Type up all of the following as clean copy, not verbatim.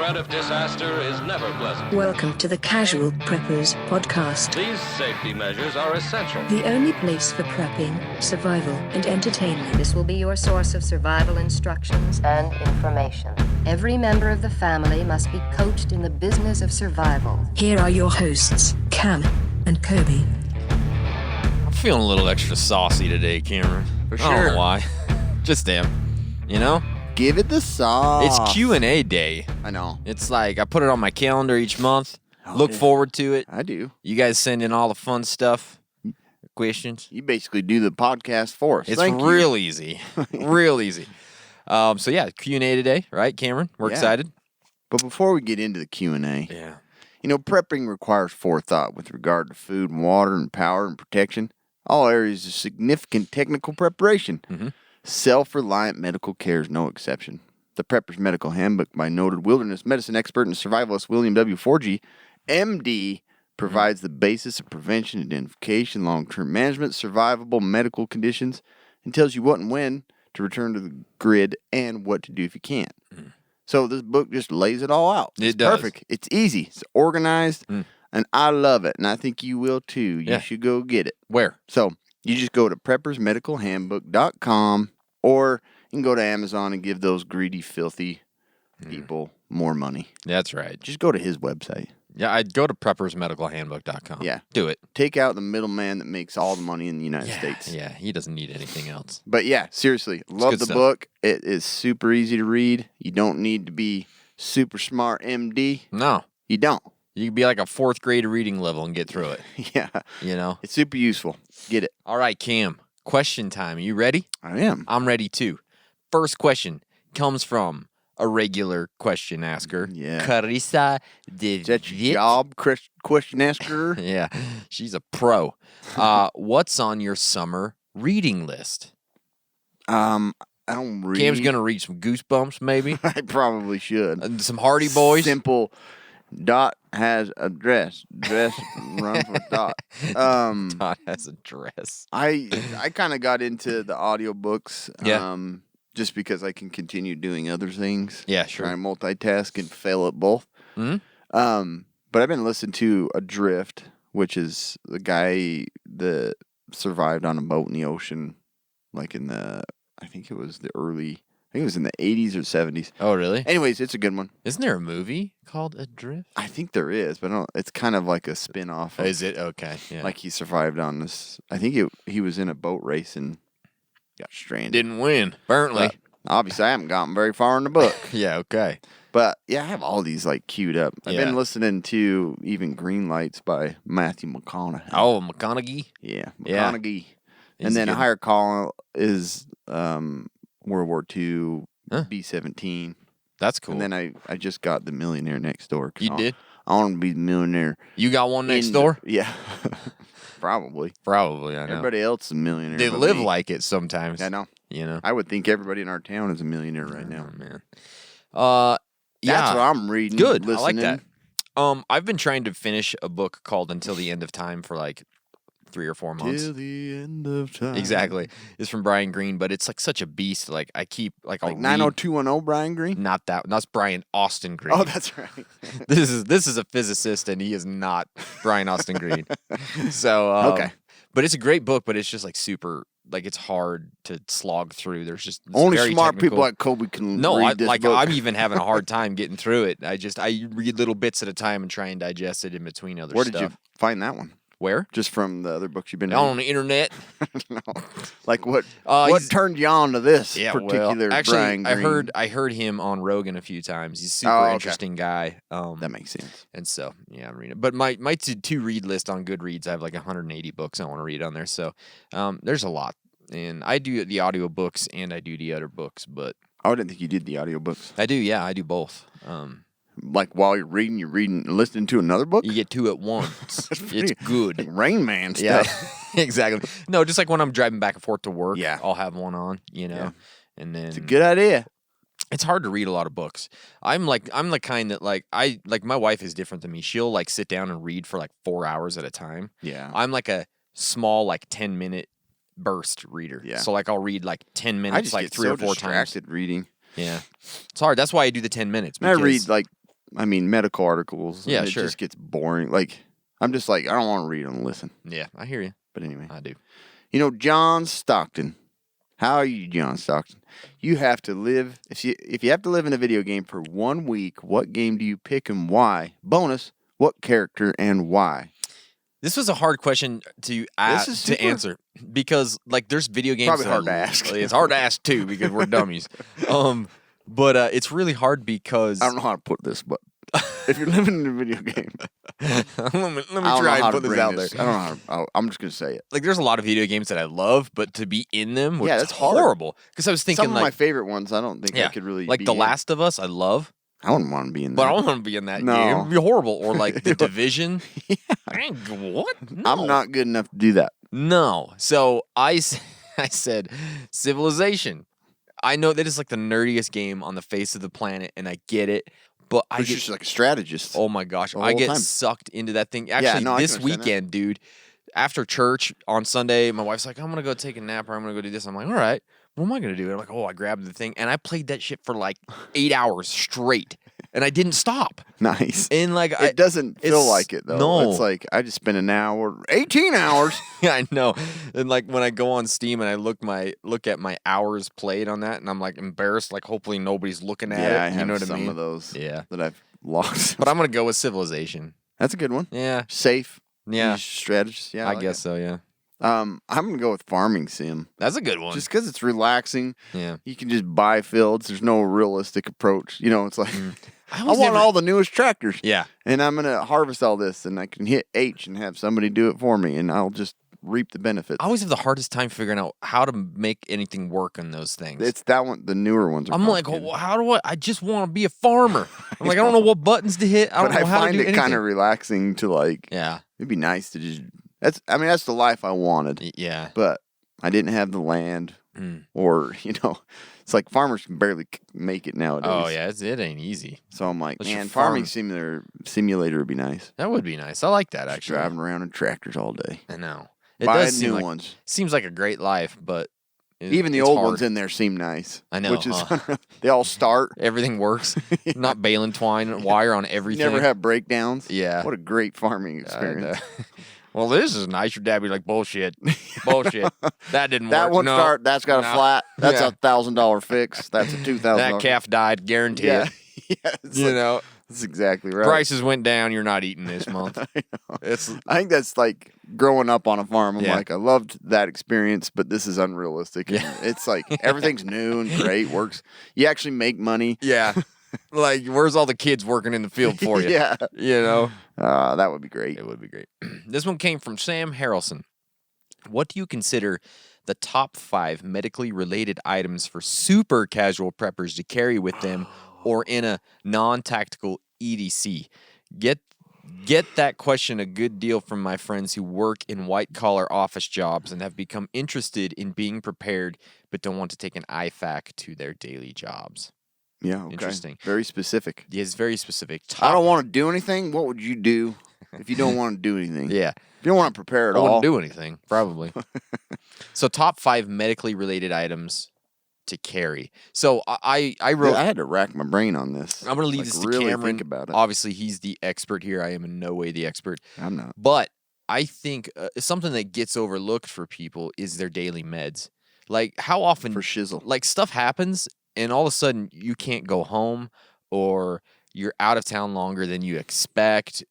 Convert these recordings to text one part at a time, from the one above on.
threat of disaster is never pleasant. Welcome to the Casual Preppers Podcast. These safety measures are essential. The only place for prepping, survival, and entertainment. This will be your source of survival instructions and information. Every member of the family must be coached in the business of survival. Here are your hosts, Cam and Kobe. I'm feeling a little extra saucy today, Cameron. For I don't sure. know why. Just am. You know? Give it the sauce. It's Q&A day. I know. It's like I put it on my calendar each month. Oh, Look yeah. forward to it. I do. You guys send in all the fun stuff, questions. You basically do the podcast for us. It's Thank you. real easy. Real easy. So yeah, Q&A today, right, Cameron? We're Yeah. excited. But before we get into the Q&A, Yeah. you know, prepping requires forethought with regard to food and water and power and protection. All areas of significant technical preparation. Mm-hmm. Self-reliant medical care is no exception. The Prepper's Medical Handbook by noted wilderness medicine expert and survivalist William W. Forgy, MD, provides the basis of prevention, identification, long-term management, survivable medical conditions, and tells you what and when to return to the grid and what to do if you can't. So this book just lays it all out. It It's does. perfect. It's easy. It's organized, and I love it, and I think you will too. You Yeah. should go get it. Where? So you just go to preppersmedicalhandbook.com, or you can go to Amazon and give those greedy, filthy people more money. That's right. Just go to his website. Yeah, I'd go to preppersmedicalhandbook.com. Yeah. Do it. Take out the middleman that makes all the money in the United States. Yeah, he doesn't need anything else. But yeah, seriously, love good the stuff. book. It is super easy to read. You don't need to be super smart MD. No. You don't. You could be like a fourth grade reading level and get through it, Yeah. you know? It's super useful. Get it. All right, Cam. Question time. You ready? I am. I'm ready too. First question comes from a regular question asker. Yeah. Carissa de Is that your job, question asker? Yeah, she's a pro. What's on your summer reading list? I don't read. Cam's going to read some Goosebumps, maybe? I probably should. Some Hardy Boys? Simple. Dot has a dress. Dress runs with Dot. Dot has a dress. I kind of got into the audiobooks. Yeah. Just because I can continue doing other things. Yeah, sure. Try and multitask and fail at both. Mhm. But I've been listening to Adrift, which is the guy that survived on a boat in the ocean, like in the, I think it was in the 80s or 70s. Oh, really? Anyways, it's a good one. Isn't there a movie called Adrift? I think there is, but I don't, it's kind of like a spin-off. Of, Is it? Okay. Yeah. Like he survived on this. I think he was in a boat race and got stranded. Didn't win, apparently. But obviously, I haven't gotten very far in the book. Yeah, okay. But yeah, I have all these like queued up. I've Yeah. been listening to even Green Lights by Matthew McConaughey. Oh, McConaughey? Yeah, Yeah. McConaughey. He's And then good. A Higher Call is World War II, Huh. B-17. That's cool. And then I just got The Millionaire Next Door. 'cause You did? I want to be the millionaire. You got one next in door? Yeah. Probably. Probably, I know. Everybody else is a millionaire. They but live me. like it sometimes. I know. You know? I would think everybody in our town is a millionaire right now. Oh, man. That's Yeah. what I'm reading. Good. Listening. I like that. I've been trying to finish a book called Until the End of Time for like 3 or 4 months. Till the end of time. Exactly. It's from Brian Greene, but it's like such a beast. Like I keep I'll Like read- 90210 Brian Green? Not that. That's Brian Austin Green. Oh, that's right. This is a physicist, and he is not Brian Austin Green. So Okay. but it's a great book, but it's just like super like it's hard to slog through. There's just it's Only very smart technical. people like Kobe can No, read this book. I'm even having a hard time getting through it. I read little bits at a time and try and digest it in between other Where stuff. did you find that one? Where? Just from the other books you've been On reading? the internet. No. Like what he's- turned you on to this Yeah, particular well, actually, Brian Green? I heard him on Rogan a few times. He's a super Oh, okay. interesting guy. That makes sense. And so, yeah, I'm reading it. But my to read list on Goodreads, I have like 180 books I want to read on there. So there's a lot. And I do the audiobooks and I do the other books, but Oh, I didn't think you did the audiobooks. I do both. Like while you're reading and listening to another book? You get two at once. It's Like good. Rain Man Yeah, stuff. exactly. No, just like when I'm driving back and forth to work, Yeah. I'll have one on, you know. Yeah. And then It's a good idea. it's hard to read a lot of books. I'm the kind that like my wife is different than me. She'll like sit down and read for like 4 hours at a time. Yeah. I'm like a small like 10-minute burst reader. Yeah. So like I'll read like 10 I minutes just like get 3 so or 4 times. distracted reading. Yeah. It's hard. That's why I do the 10 minutes. And I read because- like medical articles. Yeah, and it sure. just gets boring. Like, I'm just like, I don't want to read and listen. Yeah, I hear you. But anyway. I do. John Stockton. How are you, John Stockton? You have to live, if you have to live in a video game for 1 week, what game do you pick and why? Bonus, what character and why? This was a hard question to answer because like there's video games Probably that hard to ask. It's hard to ask too because we're dummies. But it's really hard because I don't know how to put this, but if you're living in a video game, let me try and put this out there. I don't know how I'm just gonna say it. Like there's a lot of video games that I love, but to be in them was that's hard. horrible. Because I was thinking Some of my favorite ones, I don't think I could really like be The in. Last of Us, I love. I wouldn't want to be in But that. I don't want to be in that No. game. It'd be horrible. Or like The Division. Man, what? No. I'm not good enough to do that. No. So I said Civilization. I know that is like the nerdiest game on the face of the planet, and I get it. But I It's get just like a strategist. oh my gosh, the I whole get time. sucked into that thing. Actually, no, I this can understand that. weekend, dude, after church on Sunday, my wife's like, I'm gonna go take a nap or I'm gonna go do this. I'm like, all right, what am I gonna do? And I'm like, oh, I grabbed the thing and I played that shit for like 8 hours straight, and I didn't stop. Nice. And like, It doesn't feel it's- like it though. no. It's like I just spent an hour, 18 hours. Yeah, I know. And like when I go on Steam and I look at my hours played on that, and I'm like embarrassed. Like hopefully nobody's looking at it. I have You know what some I mean? of those. Yeah. That I've lost. But I'm gonna go with Civilization. That's a good one. Yeah. Safe. Yeah. Strategist. Yeah. I like guess so. Yeah. it. I'm gonna go with Farming Sim. That's a good one. Just because it's relaxing. yeah. You can just buy fields. There's no realistic approach. It's like I was want never- all the newest tractors. Yeah. And I'm gonna harvest all this, and I can hit H and have somebody do it for me, and I'll just reap the benefits. I always have the hardest time figuring out how to make anything work on those things. It's that one. The newer ones. Are I'm like, complicated. well, how do I just want to be a farmer. I'm like, I don't know what buttons to hit. I don't But know I how to find do it anything. kind of relaxing to like. Yeah. It'd be nice to just. That's the life I wanted, Yeah. but I didn't have the land, Mm. or it's like farmers can barely make it nowadays. Oh yeah, it ain't easy. So I'm like, Unless you're man, farming farming. simulator would be nice. That would be nice. I like that Just actually. driving around in tractors all day. I know. It Buying does seem new like, ones. Seems like a great life, but Even the it's old hard. ones in there seem nice. I know, Which is huh? they all start. Everything works. Not baling twine wire on everything. Never have breakdowns. Yeah. What a great farming experience. Well, this is nice. Your dad be like, bullshit. Bullshit. That didn't That work. one No. start. That's got a No. flat. That's Yeah. $1,000 fix. That's a $2,000. That calf died, guaranteed. Yeah. Yeah. It's You like- know, That's exactly right. prices went down. You're not eating this month. It's I think that's like growing up on a farm. I'm Yeah. like, I loved that experience, but this is unrealistic. And Yeah. It's like everything's new and great, works. You actually make money. yeah. Like, where's all the kids working in the field for you? Yeah. You know, That would be great. it would be great. This one came from Sam Harrelson. What do you consider the top 5 medically related items for super casual preppers to carry with them or in a non-tactical EDC? Get that question a good deal from my friends who work in white-collar office jobs and have become interested in being prepared but don't want to take an IFAC to their daily jobs. Yeah. Okay. Interesting. Very specific. Yeah, it's very specific. I don't want to do anything. What would you do if you don't want to do anything? Yeah. If you don't want to prepare at I all. wouldn't do anything, probably. So top 5 medically related items to carry. So I wrote. I had to rack my brain on this. I'm going to leave this to really Cameron. Think about it. Obviously, he's the expert here. I am in no way the expert. I'm not. But I think something that gets overlooked for people is their daily meds. Like, how often, For shizzle. like, stuff happens and all of a sudden you can't go home or you're out of town longer than you expect.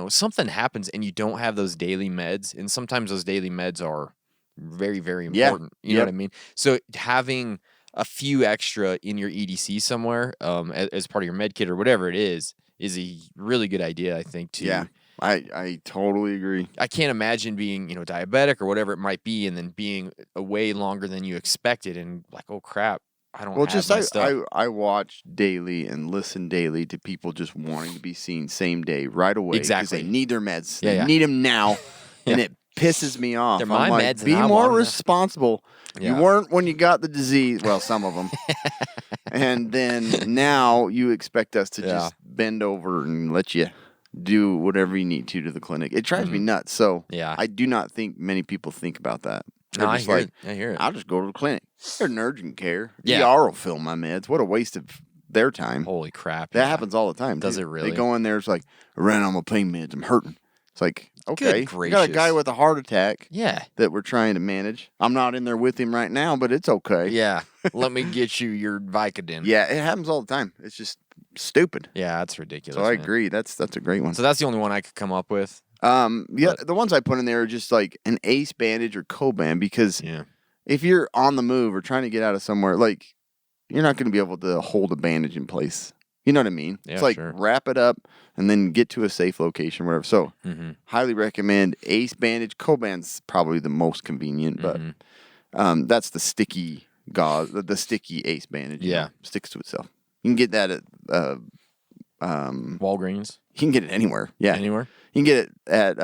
Something happens and you don't have those daily meds. And sometimes those daily meds are very, very Yeah. important. You know what I mean? So having a few extra in your EDC somewhere as part of your med kit or whatever it is a really good idea, I think, too. Yeah. I totally agree. I can't imagine being, diabetic or whatever it might be and then being away longer than you expected and like, oh, crap, I don't have my stuff. I watch daily and listen daily to people just wanting to be seen same day right away. 'Cause Exactly. they need their meds. Yeah, They yeah. need them now. And Yeah. it pisses me off. They're I'm my like, meds and be I more want 'em. responsible. Yeah. You weren't when you got the disease. Well, some of them. And then now you expect us to Yeah. just bend over and let you do whatever you need to the clinic. It drives me nuts. So Yeah. I do not think many people think about that. They're No, I just hear like, it. I hear it. I'll just go to the clinic. There's an urgent care. Yeah. ER will fill my meds. What a waste of their time. Holy crap! That yeah. happens all the time. Does too. it really? They go in there, it's like, I ran on my pain meds. I'm hurting. It's like, okay, Good you got a guy gracious. with a heart attack Yeah. that we're trying to manage. I'm not in there with him right now, but it's okay. Yeah. Let me get you your Vicodin. Yeah, it happens all the time. It's just stupid. Yeah, that's ridiculous. So I man. agree. That's a great one. So that's the only one I could come up with. The ones I put in there are just like an ace bandage or co-band because Yeah. if you're on the move or trying to get out of somewhere, like you're not going to be able to hold a bandage in place. You know what I mean? Yeah, it's like sure. wrap it up and then get to a safe location, whatever. So highly recommend ace bandage. Co-band's probably the most convenient, but that's the sticky gauze, the sticky ace bandage. you Yeah. know, sticks to itself. You can get that at Walgreens. you can get it anywhere. Yeah. Anywhere. You can get it at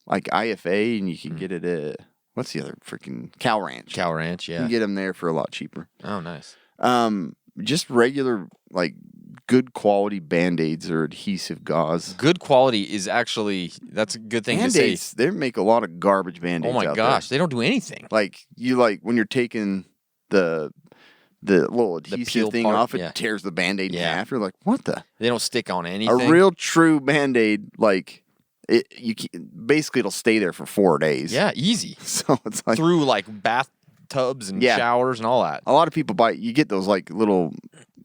like IFA, and you can get it at what's the other freaking Cal Ranch. Cow Ranch. You Yeah. can get them there for a lot cheaper. Oh, nice. Just regular like good quality Band-Aids or adhesive gauze. Good quality is actually that's a good thing to say. Band-Aids, they make a lot of garbage Band-Aids. Oh my out gosh, there. they don't do anything. Like when you're taking the little peel adhesive thing part, off, it yeah. tears the Band-Aid in Yeah. half. You're like, what the? They don't stick on anything. A real true Band-Aid, like basically it'll stay there for 4 days. Yeah, easy. So it's like Through like bathtubs and Yeah. showers and all that. a lot of people you get those like little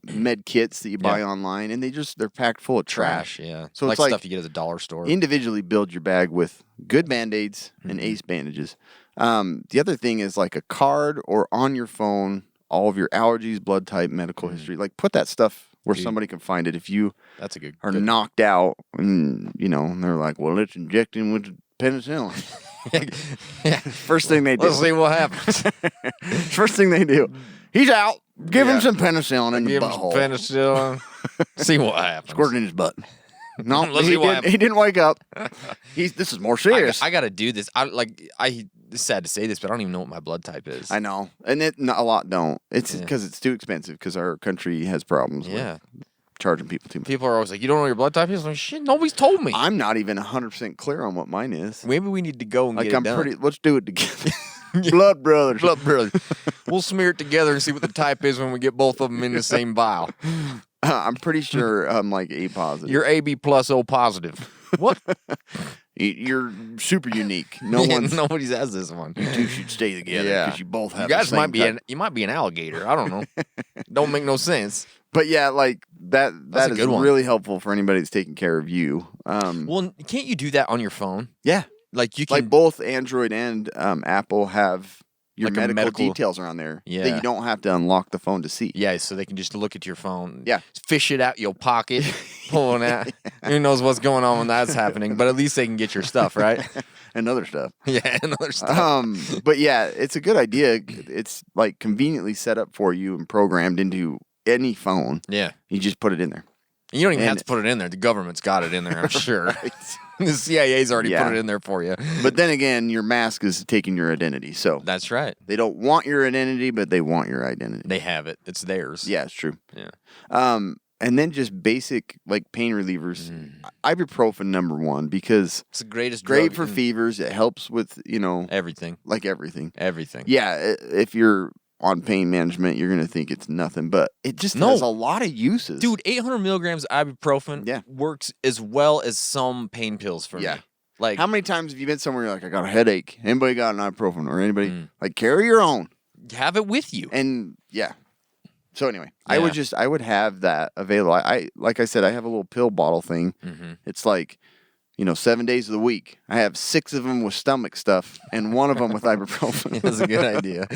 med kits that you buy online, and they're packed full of trash. Yeah. So like it's like stuff you get at the dollar store. individually build your bag with good Band-Aids and Mm-hmm. ace bandages. The other thing is like a card or on your phone, all of your allergies, blood type, medical history. Like put that stuff where Mm-hmm. Dude. somebody can find it. If you That's a good. are good- knocked out and they're like, well, let's inject him with penicillin. yeah. First thing they do. Let's see what happens. First thing they do. He's out. Give him some penicillin in the Give him some butthole. penicillin. See what happens. Squirt in his butt. No, Let's see what happens. he didn't wake up. This is more serious. I got to do this. It's sad to say this, but I don't even know what my blood type is. I know, and a lot don't. It's because it's too expensive because our country has problems Yeah. with charging people too much. People are always like, you don't know your blood type is? I'm like, shit, nobody's told me. I'm not even 100% clear on what mine is. Maybe we need to go and Like get it I'm done. pretty. Let's do it together. Blood brothers. Blood brother. We'll smear it together and see what the type is when we get both of them in the same vial. I'm pretty sure I'm like A positive. You're AB plus O positive. What? You're super unique. No one's. Nobody's has this one. You two should stay together Yeah. because you both have. You guys the same might be type. you might be an alligator. I don't know. Don't make no sense. But yeah, like that That's a is good one. really helpful for anybody that's taking care of you. Well, can't you do that on your phone? Yeah, Like you can. like both Android and Apple have your Like a medical details around there that Yeah. you don't have to unlock the phone to see. Yeah, so they can just look at your phone. Yeah. Fish it out your pocket, pulling out. Who knows what's going on when that's happening? But at least they can get your stuff, right? And other stuff. Yeah, and other stuff. But yeah, it's a good idea. It's like conveniently set up for you and programmed into any phone. Yeah. You just put it in there. And you don't even have And- to put it in there. The government's got it in there, I'm sure. The CIA's already Yeah. put it in there for you. But then again, your mask is taking your identity. So That's right. they don't want your identity, but they want your identity. They have it. It's theirs. Yeah, it's true. Yeah. And then just basic like pain relievers. Ibuprofen number one because It's the greatest great drug for in fevers. It helps with everything. like everything. Everything. Yeah, if you're on pain management, you're gonna think it's nothing, but it just No. has a lot of uses. Dude, 800 milligrams of ibuprofen Yeah. works as well as some pain pills for Yeah. me. Like, how many times have you been somewhere you're like, I got a headache? Anybody got an ibuprofen or anybody Mm. like carry your own? have it with you. And yeah. So anyway, Yeah. I would have that available. I like I said, I have a little pill bottle thing. Mm-hmm. It's like 7 days of the week. I have 6 of them with stomach stuff and 1 of them with ibuprofen. That's a good idea.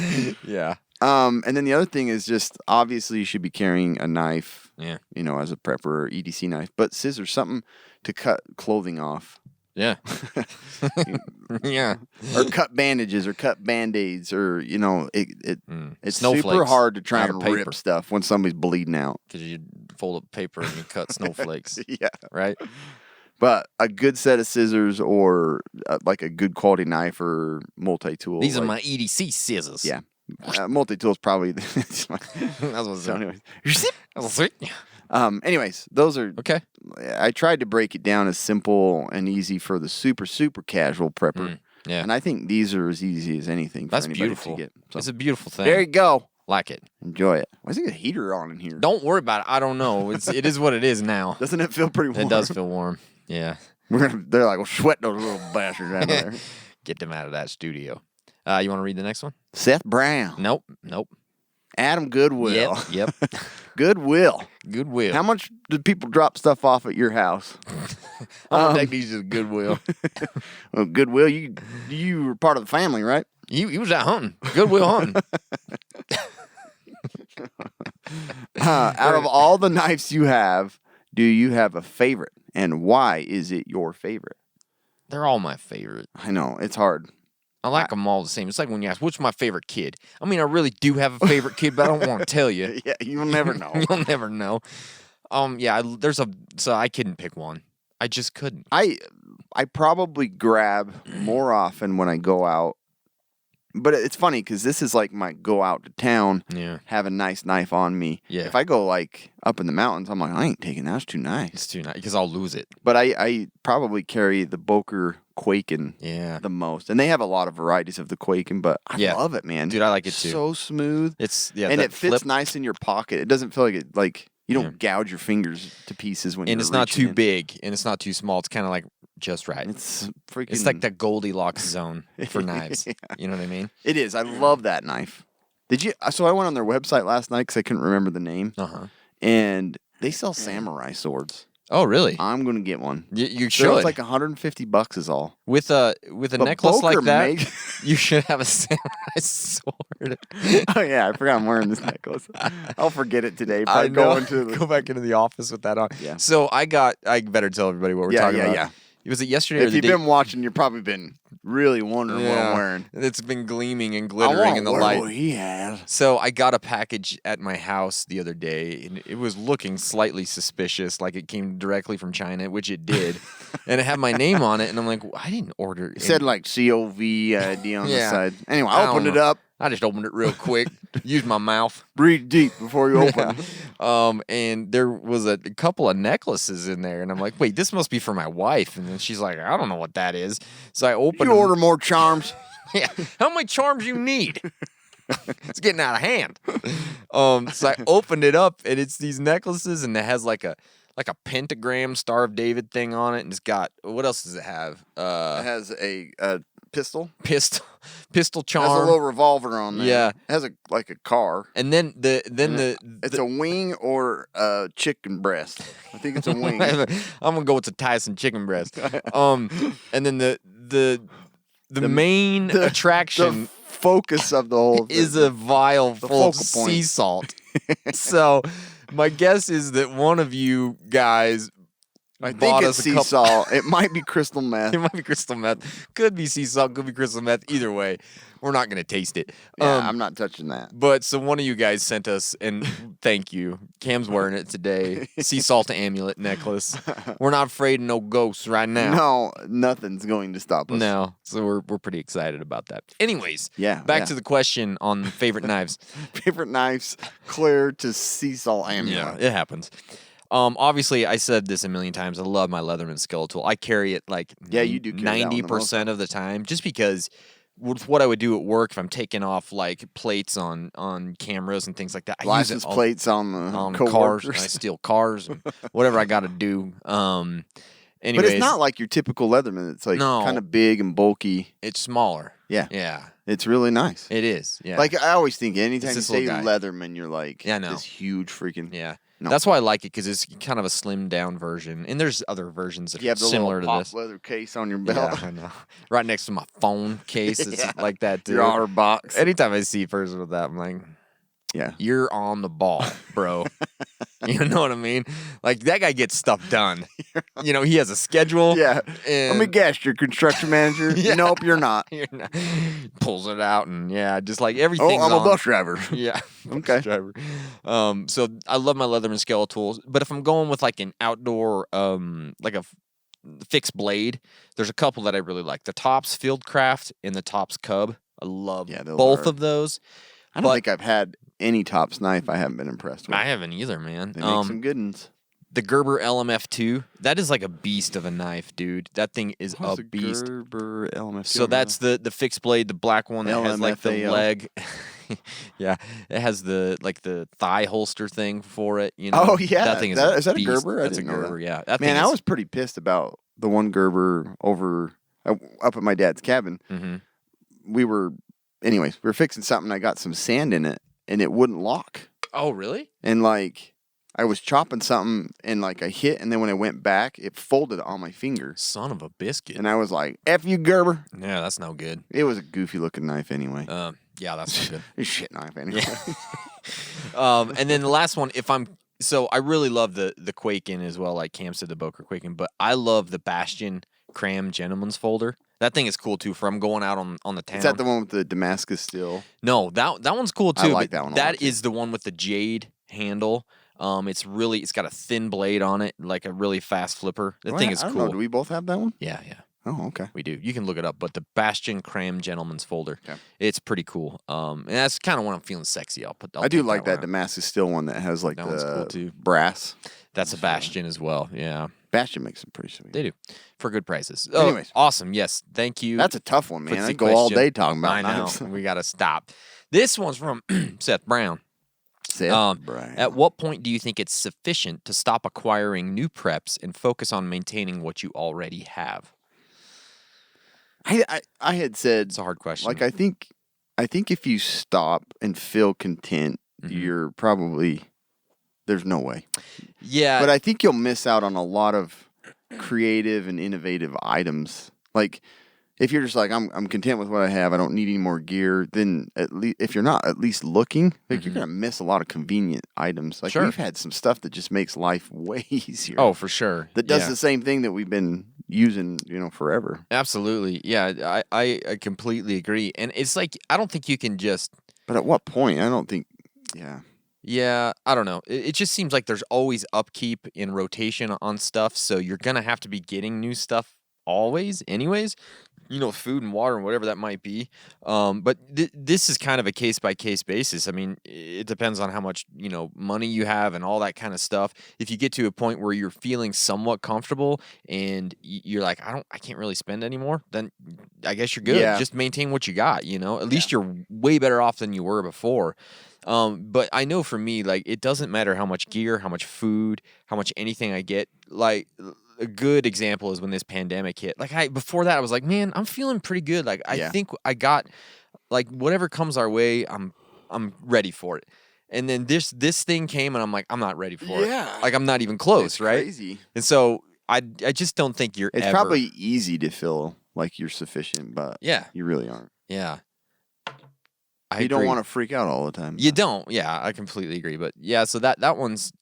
Yeah. And then the other thing is just obviously you should be carrying a knife, Yeah. as a prepper or EDC knife, but scissors, something to cut clothing off. Yeah. Yeah. Or cut bandages or cut Band-Aids or, it's super Snowflakes hard to try out and of paper. rip stuff when somebody's bleeding out. Because you fold up paper and you cut snowflakes, Yeah. right? But a good set of scissors or like a good quality knife or multi-tool. These are like- my EDC scissors. Yeah. Multi-tool is probably. That's what's So anyways. Anyways, those are. Okay. I tried to break it down as simple and easy for the super, super casual prepper. Yeah. And I think these are as easy as anything for That's anybody beautiful. to get. So, It's a beautiful thing. there you go. Like it. Enjoy it. Why is there a heater on in here? Don't worry about it. I don't know. It is what it is now. Doesn't it feel pretty warm? It does feel warm. Yeah. They're like, well, sweat those little bastards out there. Get them out of that studio. You want to read the next one? Seth Brown. Nope. Adam Goodwill. Yep. Goodwill. Goodwill. How much do people drop stuff off at your house? I'm gonna take these to Goodwill. Well, Goodwill, you were part of the family, right? He was out hunting. Goodwill hunting. Out of all the knives you have, do you have a favorite? And why is it your favorite? They're all my favorite. I know, it's hard. I like them all the same. It's like when you ask, what's my favorite kid? I mean, I really do have a favorite kid, but I don't want to tell you. Yeah, you'll never know. You'll never know. So I couldn't pick one. I just couldn't. I probably grab more often when I go out. But it's funny because this is like my go out to town, have a nice knife on me. Yeah. If I go like up in the mountains, I'm like, I ain't taking that. That's too nice. It's too nice because I'll lose it. But I probably carry the Boker Quaken the most. And they have a lot of varieties of the Quaken, but I love it, man. Dude, I like it too. So smooth. And it fits nice in your pocket. It doesn't feel like you don't gouge your fingers to pieces when and you're it's not too in. big and it's not too small. It's kind of like just right. It's freaking. It's like the Goldilocks zone for knives. You know what I mean? It is. I love that knife. Did you? So I went on their website last night because I couldn't remember the name. And they sell samurai swords. Oh, really? I'm gonna get one. You should. It's like $150 is all. With a necklace Boker like that, you should have a samurai sword. Oh yeah, I forgot I'm wearing this necklace. I'll forget it today. I Probably go back into the office with that on. Yeah. So I better tell everybody what we're talking about. Yeah. Was it yesterday or If the you've day? been watching, you've probably been really wondering what I'm wearing. It's been gleaming and glittering in the light. What he has. So I got a package at my house the other day, and it was looking slightly suspicious, like it came directly from China, which it did. And it had my name on it, and I'm like, I didn't order it. It said like COVID on the Yeah. side. Anyway, I I don't opened it know. up. I just opened it real quick, used my mouth. Breathe deep before you open. And there was a couple of necklaces in there, and I'm like, wait, this must be for my wife. And then she's like, I don't know what that is. So I opened You them. order more charms. Yeah. How many charms you need? It's getting out of hand. So I opened it up, and it's these necklaces, and it has like a pentagram Star of David thing on it, and it's got, what else does it have? It has a pistol. Pistol It has a charm. little revolver on there. Yeah. It has a car. And then It's a wing or a chicken breast. I think it's a wing. I'm gonna go with the Tyson chicken breast. And then the main attraction The focus of the whole thing. is a vial full of focal point. sea salt. So my guess is that one of you guys I think bought it's us a sea couple. salt. It might be crystal meth. It might be crystal meth. Could be sea salt. Could be crystal meth. Either way, we're not gonna taste it. Yeah, I'm not touching that. But so one of you guys sent us, and thank you. Cam's wearing it today. Sea salt amulet necklace. We're not afraid of no ghosts right now. No, nothing's going to stop us. No. So we're pretty excited about that. Anyways, Yeah, back yeah. to the question on favorite knives. Favorite knives, clear to sea salt amulet. It happens. Obviously, I said this a million times. I love my Leatherman skeletal. I carry it like You do carry that one the most. 90% of the time, just because with what I would do at work if I'm taking off like plates on cameras and things like that. I License use it all, plates on the on cars. coworkers. I steal cars and whatever I got to do. Anyways, But it's not like your typical Leatherman. It's like No. kind of big and bulky. It's smaller. Yeah. Yeah. It's really nice. It is. Yeah. Like I always think anytime you this say little guy. Leatherman, you're like Yeah, I know. this huge freaking. yeah. No. That's why I like it because it's kind of a slimmed down version, and there's other versions that You are have the similar little to pop this. leather case on your belt. Yeah, I know. Right next to my phone case, it's Yeah. like that too. Your otter box. Anytime I see a person with that, I'm like, Yeah. you're on the ball, bro. You know what I mean? Like that guy gets stuff done. You know, he has a schedule. Yeah. And Let me guess, you're construction manager? Yeah. Nope, you're not. you're not- pulls it out, and just like Oh, everything's I'm a on. bus driver. Yeah. Okay. Driver. So I love my Leatherman skeletals, but if I'm going with like an outdoor, like a fixed blade, there's a couple that I really like. The Tops Fieldcraft and the Tops Cub. I love those both are- of those. I don't But- think I've had any Tops knife I haven't been impressed with. I haven't either, man. They make some good ones. The Gerber LMF2, that is like a beast of a knife, dude. That thing is What's a the beast. Gerber LMF2? So that's the fixed blade, the black one that has like the LMFAO. leg. Yeah, it has the thigh holster thing for it. You know. Oh yeah, that thing is is that a beast. Gerber? I That's didn't a know Gerber. that. Yeah, that Man, thing I is, was pretty pissed about the one Gerber over up at my dad's cabin. Mm-hmm. We were fixing something. I got some sand in it, and it wouldn't lock. Oh, really? And like I was chopping something, and like I hit, and then when I went back, it folded on my finger, Son of a biscuit. and I was like, "F you, Gerber." Yeah, that's no good. It was a goofy looking knife anyway. Yeah, that's no A shit knife anyway. good. And then the last one, I really love the Quaken as well, like Cam said, the Boker Quaken, but I love the Bastion Cram Gentleman's Folder. That thing is cool too. From going out on the town. Is that the one with the Damascus steel? No, that one's cool too. I like but that one a lot, That too. is the one with the jade handle. It's got a thin blade on it, like a really fast flipper. The thing is I don't cool. know. Do we both have that one? Yeah. Oh, okay. We do. You can look it up, but the Bastion Cram Gentleman's Folder. Okay. It's pretty cool. And that's kind of when I'm feeling sexy. I'll I do take like that one out. Damascus steel one that has like That one's cool, too. brass. That's a Bastion as well. Yeah, Bastion makes them pretty sweet. they do for good prices. Oh, Anyways. awesome. Yes, thank you. That's a tough one, Puts man. the I go all question- day talking about I know. knives. We got to stop. This one's from Seth Brown. Seth Brown. At what point do you think it's sufficient to stop acquiring new preps and focus on maintaining what you already have? I had said It's a hard question. like I think if you stop and feel content, Mm-hmm. you're probably there's no way. Yeah, But I think you'll miss out on a lot of creative and innovative items. Like if you're just like I'm content with what I have, I don't need any more gear. Then at least if you're not at least looking, like you're gonna miss a lot of convenient items. Like Sure. we've had some stuff that just makes life way easier. oh, for sure. that does Yeah. the same thing that we've been using, forever. Absolutely. Yeah, I completely agree. And it's like, I don't think you can just, But at what point? I don't think. Yeah. I don't know. It just seems like there's always upkeep in rotation on stuff. So you're going to have to be getting new stuff always, anyways. Food and water and whatever that might be. But this is kind of a case by case basis. I mean, it depends on how much, money you have and all that kind of stuff. If you get to a point where you're feeling somewhat comfortable and you're like, I can't really spend anymore, then I guess you're good. Yeah. Just maintain what you got, At least you're way better off than you were before. But I know for me, like, it doesn't matter how much gear, how much food, how much anything I get. Like, a good example is when this pandemic hit. Like, before that, I was like, man, I'm feeling pretty good. Like, I think I got, like, whatever comes our way, I'm ready for it. And then this thing came, and I'm like, I'm not ready for it. Yeah. Like, I'm not even close, It's right? crazy. And so I just don't think you're It's ever. probably easy to feel like you're sufficient, but Yeah. you really aren't. Yeah. You don't want to freak out all the time. You don't. Yeah, I completely agree. But yeah, so that one's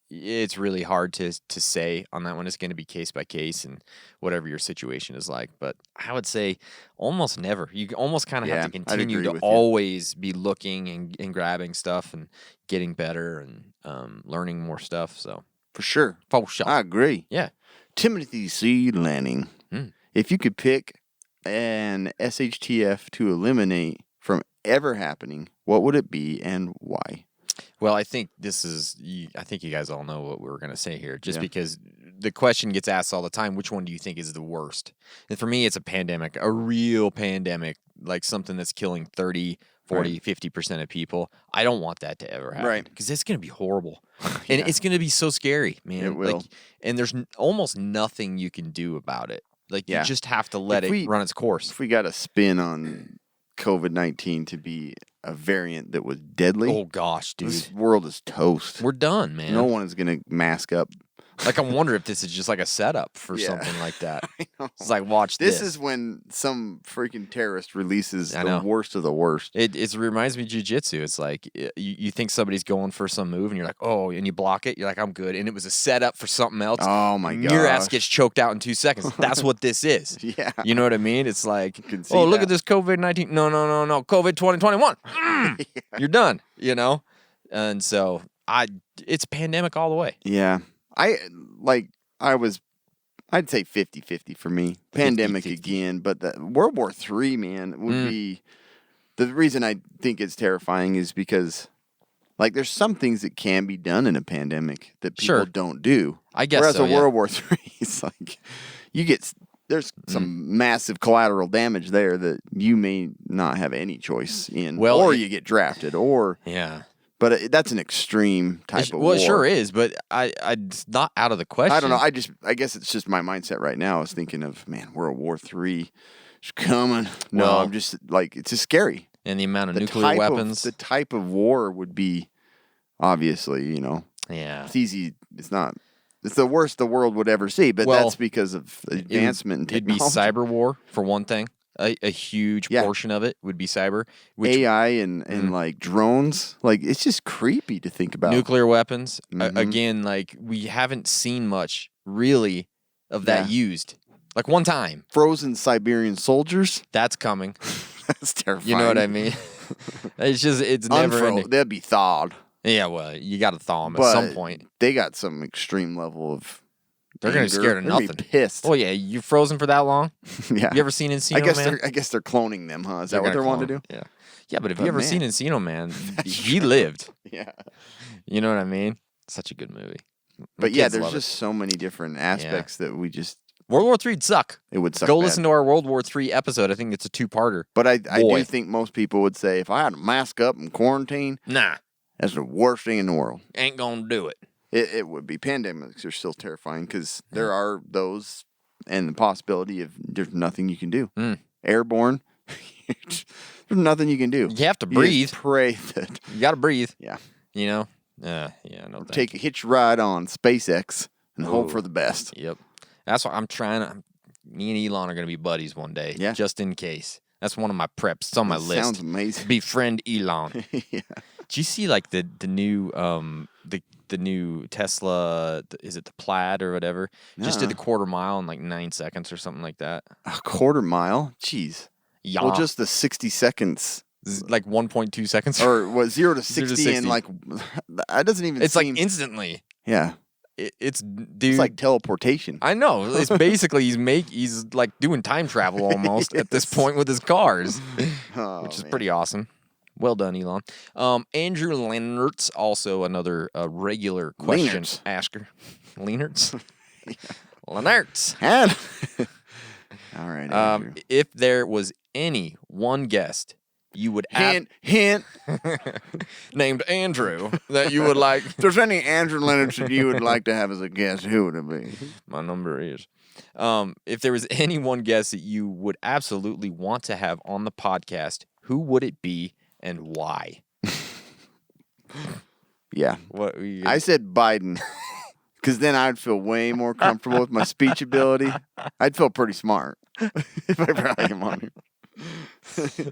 it's really hard to say on that one. It's going to be case by case and whatever your situation is like. But I would say almost never. You almost kind of have to I'd continue agree to with you. always be looking and grabbing stuff and getting better and learning more stuff. So For sure. for sure. I agree. Yeah. Timothy C. Lanning. If you could pick an SHTF to eliminate from ever happening, what would it be and why? Well, I think I think you guys all know what we're going to say here, just Yeah. because the question gets asked all the time, which one do you think is the worst? And for me, it's a pandemic, a real pandemic, like something that's killing 30, 40, 50% of people. I don't want that to ever happen. Right. Because it's going to be horrible. And it's going to be so scary, man. It will. Like, and there's almost nothing you can do about it. Like, Yeah. you just have to let If it we- run its course. If we got a spin on COVID-19 to be a variant that was deadly, Oh, gosh, dude. this world is toast. We're done, man. No one is going to mask up. Like, I wonder if this is just like a setup for Yeah. something like that. know. It's like, watch this. This is when some freaking terrorist releases I the know. worst of the worst. It reminds me of jiu-jitsu. It's like you think somebody's going for some move, and you're like, oh, and you block it. You're like, I'm good. And it was a setup for something else. Oh, my Your ass gosh. gets choked out in 2 seconds. That's what this is. Yeah. You know what I mean? It's like, can see oh, look that. at this COVID-19. No. COVID 2021. You're done, And so it's pandemic all the way. Yeah. I'd say 50-50 for me. Pandemic 50-50. again, but the World War III, man, would be the reason I think it's terrifying is because like there's some things that can be done in a pandemic that people Sure. don't do. I guess Whereas so, a yeah. World War III, it's like you get there's some massive collateral damage there that you may not have any choice in, Well, or you get drafted, or Yeah. But that's an extreme type of war. Well, it sure is, but it's not out of the question. I don't know. I guess it's just my mindset right now. I was thinking of, man, World War III is coming. No, Well, I'm just like, it's just scary. And the amount of nuclear weapons. The type of war would be, obviously, Yeah. it's easy. It's not. It's the worst the world would ever see, but Well, that's because of advancement in technology. It'd be cyber war, for one thing. A huge portion of it would be cyber. Which, AI and like drones. Like, it's just creepy to think about. nuclear weapons. Mhm. Again, like, we haven't seen much, really, of that used. Like, one time. Frozen Siberian soldiers. That's coming. That's terrifying. You know what I mean? It's never ending. They'd be thawed. Yeah, well, you got to thaw them at But some point. they got some extreme level of. They're going to anger. scared of They're gonna nothing. be pissed. Oh, yeah, you frozen for that long? Yeah. You ever seen Encino Man? I guess they're cloning them, huh? Is that what gonna they're wanting to clone do? 'em. Yeah, but if But you ever man. seen Encino Man, he lived. Yeah. You know what I mean? Such a good movie. But yeah, Kids there's love it. just so many different aspects that we just. World War III'd suck. It would suck. Go bad. listen to our World War III episode. I think it's a two-parter. But I Boy. do think most people would say if I had to mask up and quarantine, Nah, that's the worst thing in the world. ain't gonna do it. It would be. Pandemics are still terrifying because there are those and the possibility of there's nothing you can do. Airborne, there's nothing you can do. You have to just breathe. pray that. You gotta breathe. Yeah. You know? Yeah, no thank Take a hitch ride on SpaceX and hope for the best. Yep. That's what I'm trying to. Me and Elon are going to be buddies one day. Yeah. Just in case. That's one of my preps. It's on my That list. sounds amazing. Befriend Elon. Yeah. Do you see like the new the new Tesla? Is it the Plaid or whatever? Just did the quarter mile in like 9 seconds or something like that. A quarter mile? Jeez. Yeah. Well, just the 60 seconds. Like 1.2 seconds. Or what, 0 to 0 to 60 and 60. like, that doesn't even It's seem. like instantly. Yeah. It's dude. It's like teleportation. I know. It's basically he's like doing time travel almost at this point with his cars, Oh, which is man. pretty awesome. Well done, Elon. Andrew Lenertz, also another regular question Lenertz. asker. Lenertz? Lenertz. And all right. Andrew. If there was any one guest you would Hint. named Andrew that you would like. If there's any Andrew Leonard that you would like to have as a guest, who would it be? My number is. If there was any one guest that you would absolutely want to have on the podcast, who would it be and why? Yeah. What I said Biden because then I'd feel way more comfortable with my speech ability. I'd feel pretty smart if I brought him on here.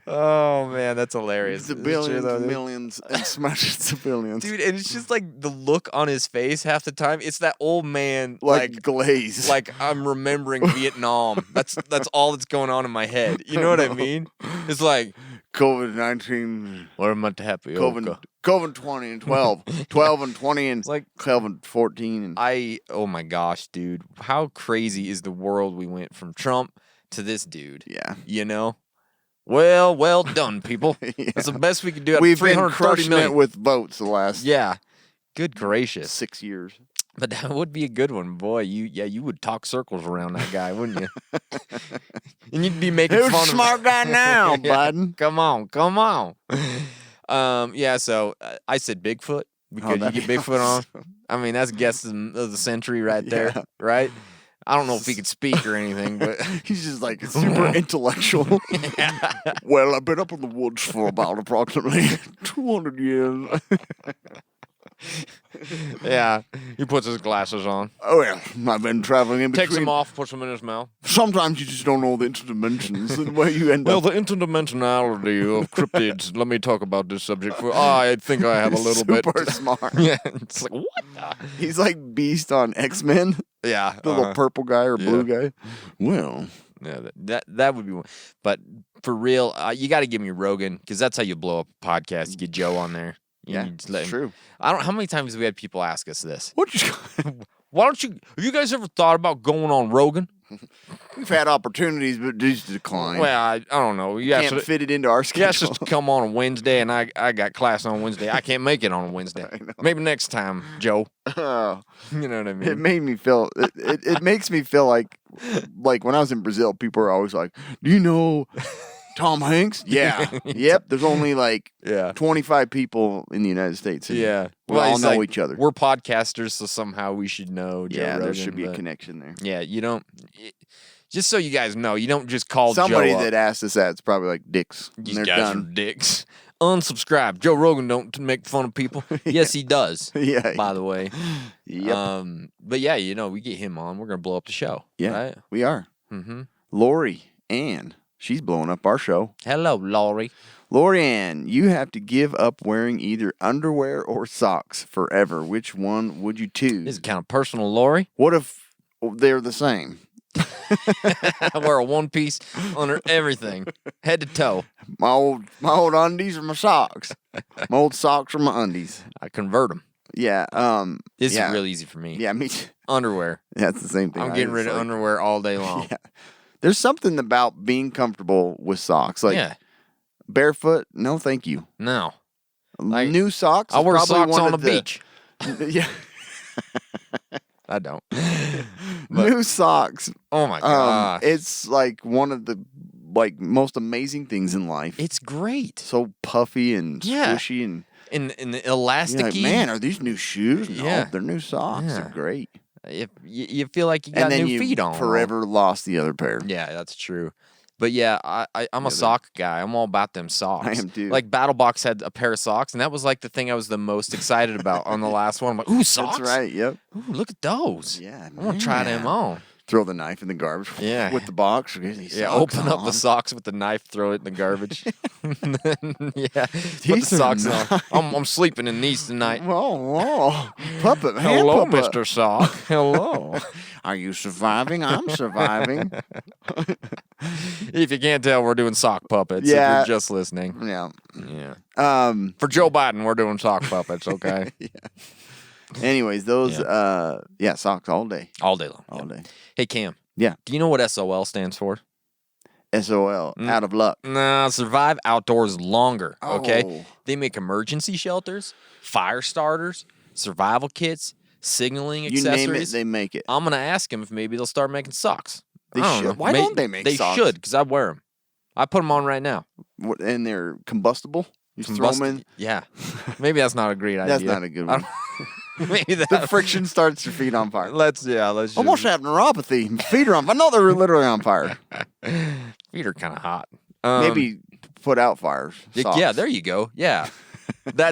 Oh man, that's hilarious. It's a It's true, billions, though, dude. millions, and smashes to billions. Dude, and it's just like the look on his face half the time. It's that old man like glaze. like I'm remembering Vietnam. That's all that's going on in my head. You know what I mean? It's like COVID-19, what am I happy? COVID 20 and 12, 12 and 20 and It's like 12 and 14 and oh my gosh, dude. How crazy is the world we went from Trump to this dude? yeah. You know? Well done, people. That's the best we could do. We've been 330 crushing million. it with votes the last Yeah. Good gracious. 6 years. But that would be a good one, boy. You would talk circles around that guy, wouldn't you? And you'd be making Who's fun a smart guy now, Yeah, Biden? Come on. Yeah. So I said Bigfoot because you that'd get be Bigfoot on. awesome. I mean, that's guess of the century right there, Yeah. right? I don't know if he could speak or anything, but He's just like super intellectual. Well, I've been up in the woods for about approximately 200 years. yeah, he puts his glasses on, Oh, yeah. I've been traveling in between. takes them off, puts them in his mouth. Sometimes you just don't know the interdimensions and where you end Well, up. the interdimensionality of cryptids. Let me talk about this subject for. I think I have a little bit. Super smart. Yeah, it's like what? The? He's like Beast on X-Men. Yeah, The little purple guy or blue guy. Well, Yeah, that would be one. But for real, you got to give me Rogan because that's how you blow up a podcast. You get Joe on there. yeah, just let it's him- true. I don't. How many times have we had people ask us this? What you... Why don't you? Have you guys ever thought about going on Rogan? We've had opportunities, but just decline. Well, I don't know. You Can't fit it into our You asked schedule. us to come on a Wednesday, and I got class on Wednesday. I can't make it on a Wednesday. Maybe next time, Joe. Oh, You know what I it mean? made me feel. It makes me feel like when I was in Brazil, people were always like, "Do you know Tom Hanks?" Yeah. Yep. There's only Yeah. 25 people in the United States. And Yeah. we all he's know like, each other. We're podcasters, so somehow we should know Joe Yeah, there Rogan, should be a but- connection there. Yeah, you don't. Just so you guys know, you don't just call Somebody Joe up. that asked us that's probably like dicks. And These they're guys done. are dicks. Unsubscribe. Joe Rogan don't make fun of people. Yes, he does. Yeah. By the way. Yep. But yeah, we get him on. We're gonna blow up the show. Yeah, Right? we are. Mm-hmm. Lori Ann, she's blowing up our show. Hello, Laurie. Lori Ann, you have to give up wearing either underwear or socks forever. Which one would you choose? This is kind of personal, Laurie. What if they're the same? I wear a one piece under everything, head to toe. My old undies or my socks? My old socks or my undies? I convert them. Yeah. This yeah. is real easy for me. Yeah, me too. Underwear. Yeah, it's the same thing. I'm getting rid of underwear all day long. Yeah. There's something about being comfortable with socks. Like Yeah. barefoot, no thank you. No. Like, New socks. I is wear probably socks one on the of the beach. Yeah. I don't. New socks. Oh my god. It's like one of the most amazing things in life. It's great. So puffy and Yeah. squishy and And the you're elasticy. like, man, are these new shoes? No, Yeah. they're new socks. Yeah. They're great. If you feel like you got And then new you feet on. forever lost the other pair. Yeah, that's true. But yeah, I'm a sock guy. I'm all about them socks. I am too. Like BattleBox had a pair of socks, and that was like the thing I was the most excited about on the last one. I'm like, ooh, socks. That's right. Yep. Ooh, look at those. Yeah. I want to try them man. on. Throw the knife in the garbage. Yeah. With the box. Yeah, open up the socks with the knife, throw it in the garbage. And then, yeah, put the These are socks nice. on. I'm sleeping in these tonight. Whoa. Puppet. hand Hello, puppet. Mr. Sock. Hello. Are you surviving? I'm surviving. If you can't tell, we're doing sock puppets. Yeah. If you're just listening. Yeah. Yeah. For Joe Biden, we're doing sock puppets, okay? Anyways, those socks all day. All day long. All Yep. day. Hey, Cam. Yeah. Do you know what SOL stands for? SOL. Out of luck. Nah, survive outdoors longer, okay? Oh. They make emergency shelters, fire starters, survival kits, signaling You accessories. name it, they make it. I'm going to ask them if maybe they'll start making socks. They I don't should. know. Why don't they make socks? They should, because I wear them. I put them on right now. And they're combustible? You just throw them in? Yeah. Maybe that's not a great idea. That's not a good one. Maybe that. The friction starts your feet on fire. Let's just- Almost have neuropathy. My feet are on fire. No, they're literally on fire. Feet are kind of hot. Maybe put out fires. Socks. Yeah, there you go. Yeah.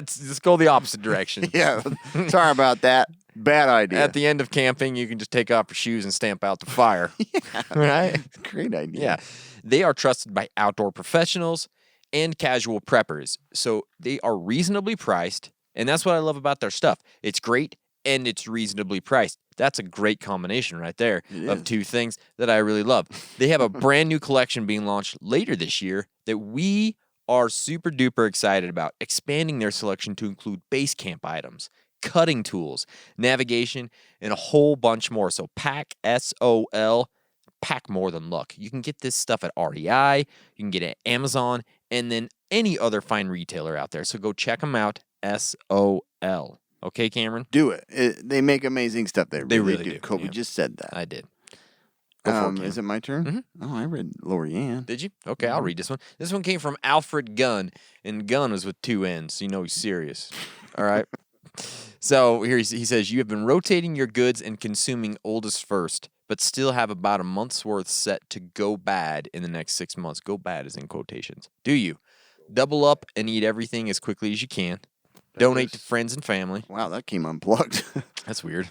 Just go the opposite direction. Yeah. Sorry about that. Bad idea. At the end of camping, you can just take off your shoes and stamp out the fire. Right? Great idea. Yeah. They are trusted by outdoor professionals and casual preppers. So they are reasonably priced. And that's what I love about their stuff. It's great and it's reasonably priced. That's a great combination right there of two things that I really love. They have a brand new collection being launched later this year that we are super duper excited about, expanding their selection to include base camp items, cutting tools, navigation, and a whole bunch more. So pack SOL, pack more than luck. You can get this stuff at REI, you can get it at Amazon, and then any other fine retailer out there. So go check them out, SOL. Okay, Cameron? Do it. They make amazing stuff. They really do. Kobe Yeah. just said that. I did. Go for it, Cam. Is it my turn? Mm-hmm. Oh, I read Lorianne. Did you? Okay, I'll read this one. This one came from Alfred Gunn, and Gunn is with two N's, so you know he's serious. All right? So here he says, you have been rotating your goods and consuming oldest first, but still have about a month's worth set to go bad in the next 6 months. Go bad is in quotations. Do you? Double up and eat everything as quickly as you can. Donate to friends and family. Wow, that came unplugged. That's weird.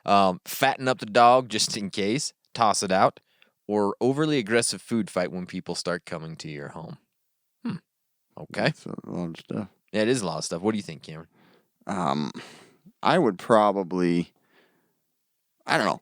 Fatten up the dog just in case. Toss it out. Or overly aggressive food fight when people start coming to your home. Okay. That's a lot of stuff. Yeah, it is a lot of stuff. What do you think, Cameron? I would probably, I don't know.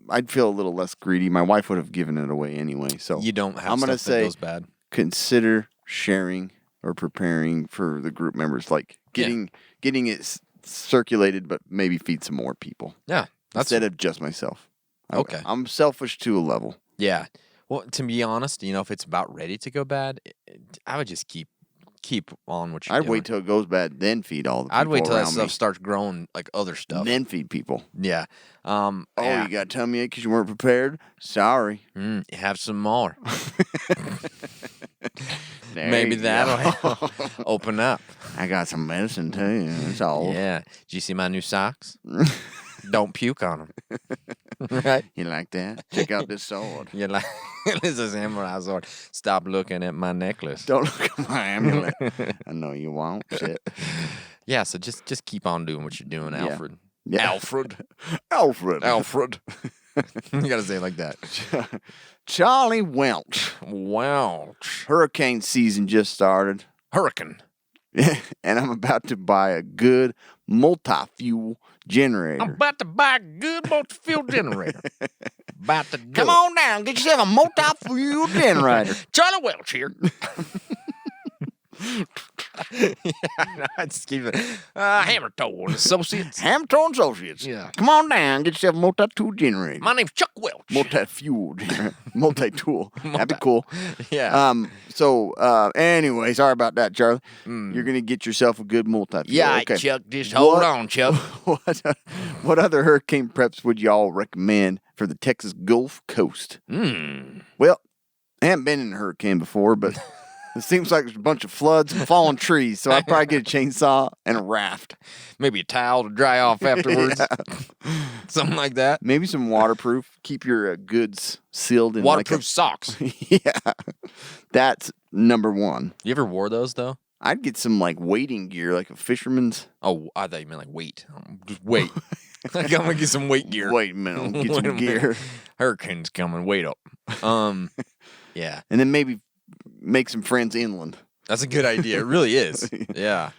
I'd feel a little less greedy. My wife would have given it away anyway. So You don't have I'm gonna stuff that say goes bad. consider sharing or preparing for the group members, like getting it circulated, but maybe feed some more people Yeah. That's instead of just myself. Okay. I'm selfish to a level. Yeah. Well, to be honest, if it's about ready to go bad, I would just keep on what you're I'd doing. wait till it goes bad, then feed all the people I'd wait till that around stuff me. starts growing like other stuff. Then feed people. Yeah. Oh, yeah. you got tummy ache because you weren't prepared? Sorry. Have some more. There Maybe you that'll go. help open up. I got some medicine too. It's old. Yeah. Did you see my new socks? Don't puke on them. Right? You like that? Check out this sword. You're like, this is samurai sword. Stop looking at my necklace. Don't look at my amulet. I know you won't. Shit. Yeah, so just keep on doing what you're doing, Yeah. Alfred. Yeah. Alfred. Alfred. You gotta say it like that. Charlie Welch. Wow. Hurricane season just started. Hurricane. And I'm about to buy a good multi-fuel generator. I'm about to buy a good multi-fuel generator. About to do Come it. on down, get yourself a multi-fuel generator. Charlie Welch here. No, I just keep it. Hammer Toe and Associates. Hampton Associates. Yeah. Come on down, get yourself a multi-tool generator. My name's Chuck Welch. Multi-fuel generator. Multi-tool. That'd be cool. Yeah. Anyway, sorry about that, Charlie. You're going to get yourself a good multi-fuel. Yeah, Okay. Chuck, just hold What- on, Chuck. what other hurricane preps would y'all recommend for the Texas Gulf Coast? Well, I haven't been in a hurricane before, but it seems like there's a bunch of floods and fallen trees, so I'd probably get a chainsaw and a raft. Maybe a towel to dry off afterwards. Something like that. Maybe some waterproof. Keep your goods sealed in Waterproof socks. Yeah, that's number one. You ever wore those, though? I'd get some like wading gear, like a fisherman's. Oh, I thought you meant like weight. Just wait. I'm gonna get some weight gear. Wait a minute, I'll get Wait a some minute. gear, Hurricane's coming. Wait up. Yeah, and then maybe make some friends inland. that's a good idea. It really is. Yeah.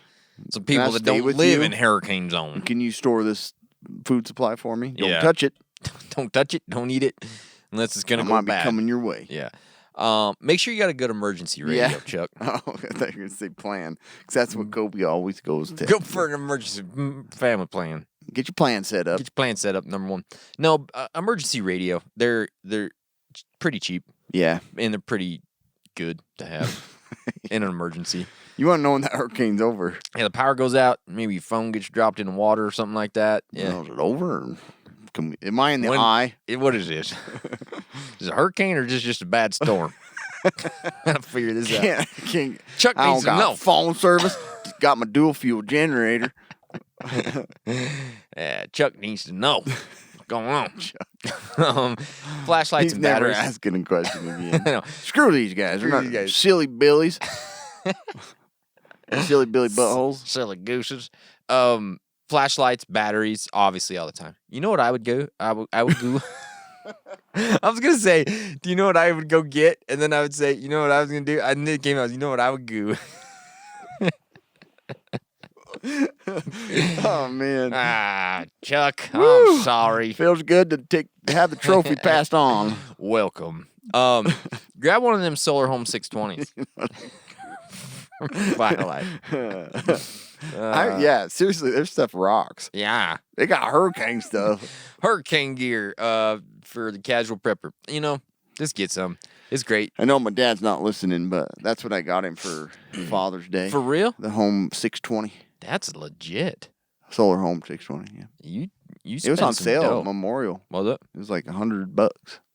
Some people I that stay don't with live you? in hurricane zone. Can you store this food supply for me? Don't Yeah. touch it. Don't touch it. Don't eat it unless it's gonna I go might be bad. coming your way. Yeah. Make sure you got a good emergency radio, Yeah. Chuck. Oh, I thought you were going to say plan, because that's what Kobe always goes to. Go for an emergency family plan. Get your plan set up. Get your plan set up. Number one. No, emergency radio. They're pretty cheap Yeah. and they're pretty good to have in an emergency. You want to know when that hurricane's over? Yeah, the power goes out. Maybe your phone gets dropped in the water or something like that. Yeah. Is it over? Or am I in the When- eye? What is this? Is it a hurricane or just a bad storm? Gotta figure this out. Can't, Chuck I don't needs to got know. phone service. Just got my dual fuel generator. Yeah, Chuck needs to know what's going on. Flashlights He's and never batteries. asking a question again. I know. Screw these guys. They're Screw not these guys. silly billies. Silly Billy buttholes. Silly gooses. Flashlights, batteries, obviously all the time. You know what I would go? I would go. I was gonna say, do you know what I would go get? And then I would say, you know what I was gonna do? And then it came out, you know what I would go? Oh man, Chuck, Woo. I'm sorry. feels good to have the trophy passed on. Welcome. Grab one of them Solar Home 620s. Firelight. Yeah, seriously, their stuff rocks. Yeah. They got hurricane stuff. Hurricane gear for the casual prepper. Just get some. It's great. I know my dad's not listening, but that's what I got him for Father's Day. For real? The Home 620, That's legit. Solar Home 620. Yeah, You it was on spent some sale dough. at Memorial. Was it? It was like $100.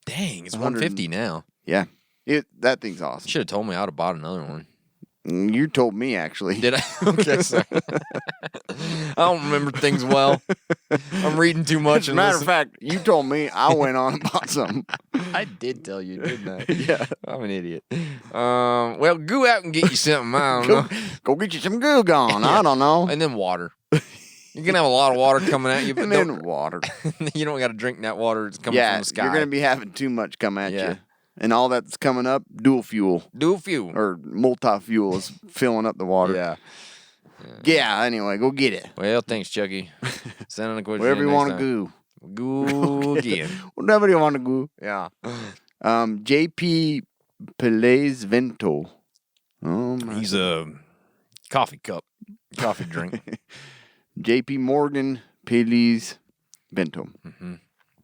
Dang, it's 100 $150 now. Yeah, that thing's awesome. Should have told me I would have bought another one. You told me actually. Did I? Okay, sorry. I don't remember things well. I'm reading too much. As a and matter of listen- fact, you told me. I went on and bought some. I did tell you, didn't I? Yeah. I'm an idiot. Well, go out and get you something. I don't know. Go get you some goo gone. I don't know. And then water. You're gonna have a lot of water coming at you, but And then water. you don't got to drink that water. It's coming Yeah, from the sky. you're gonna be having too much come at Yeah. you, and all that's coming up. Dual fuel Dual fuel. or multi fuel is filling up the water. Yeah. Yeah. Anyway, go get it. Well, thanks, Chucky. Send in a question. Wherever you want to to go. Go again. Whatever you want to go. Yeah. JP Pelez Vento. Oh my. He's a coffee drink. JP Morgan Pelez Vento.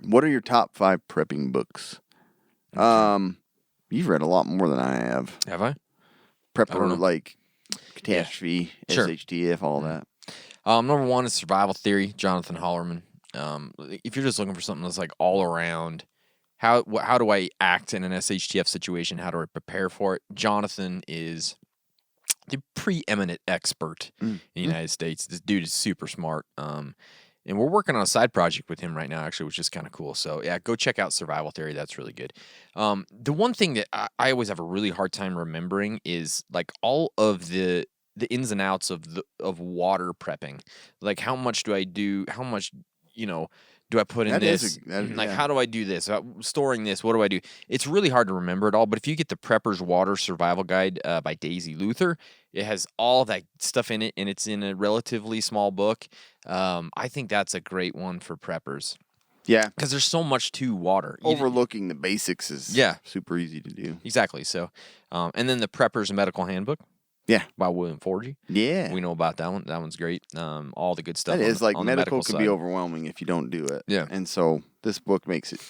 What are your top 5 prepping books? You've read a lot more than I have. Have I? Prepper, like Catastrophe, Sure. SHTF, all that. Number 1 is Survival Theory, Jonathan Hollerman. If you're just looking for something that's like all around, how do I act in an SHTF situation? How do I prepare for it? Jonathan is the preeminent expert in the United States. This dude is super smart. And we're working on a side project with him right now, actually, which is kind of cool. So, yeah, go check out Survival Theory. That's really good. The one thing that I always have a really hard time remembering is, like, all of the ins and outs of water prepping. Like, how much do I do? How much, do I put in this? How do I do this? Storing this, what do I do? It's really hard to remember it all, but if you get the Prepper's Water Survival Guide by Daisy Luther, it has all that stuff in it, and it's in a relatively small book. I think that's a great one for preppers. Yeah. Because there's so much to water. Overlooking the basics is super easy to do. Exactly. So, and then the Prepper's Medical Handbook. Yeah. By William Forgy. Yeah. We know about that one. That one's great. All the good stuff. That is like on medical the can be overwhelming if you don't do it. Yeah. And so this book makes it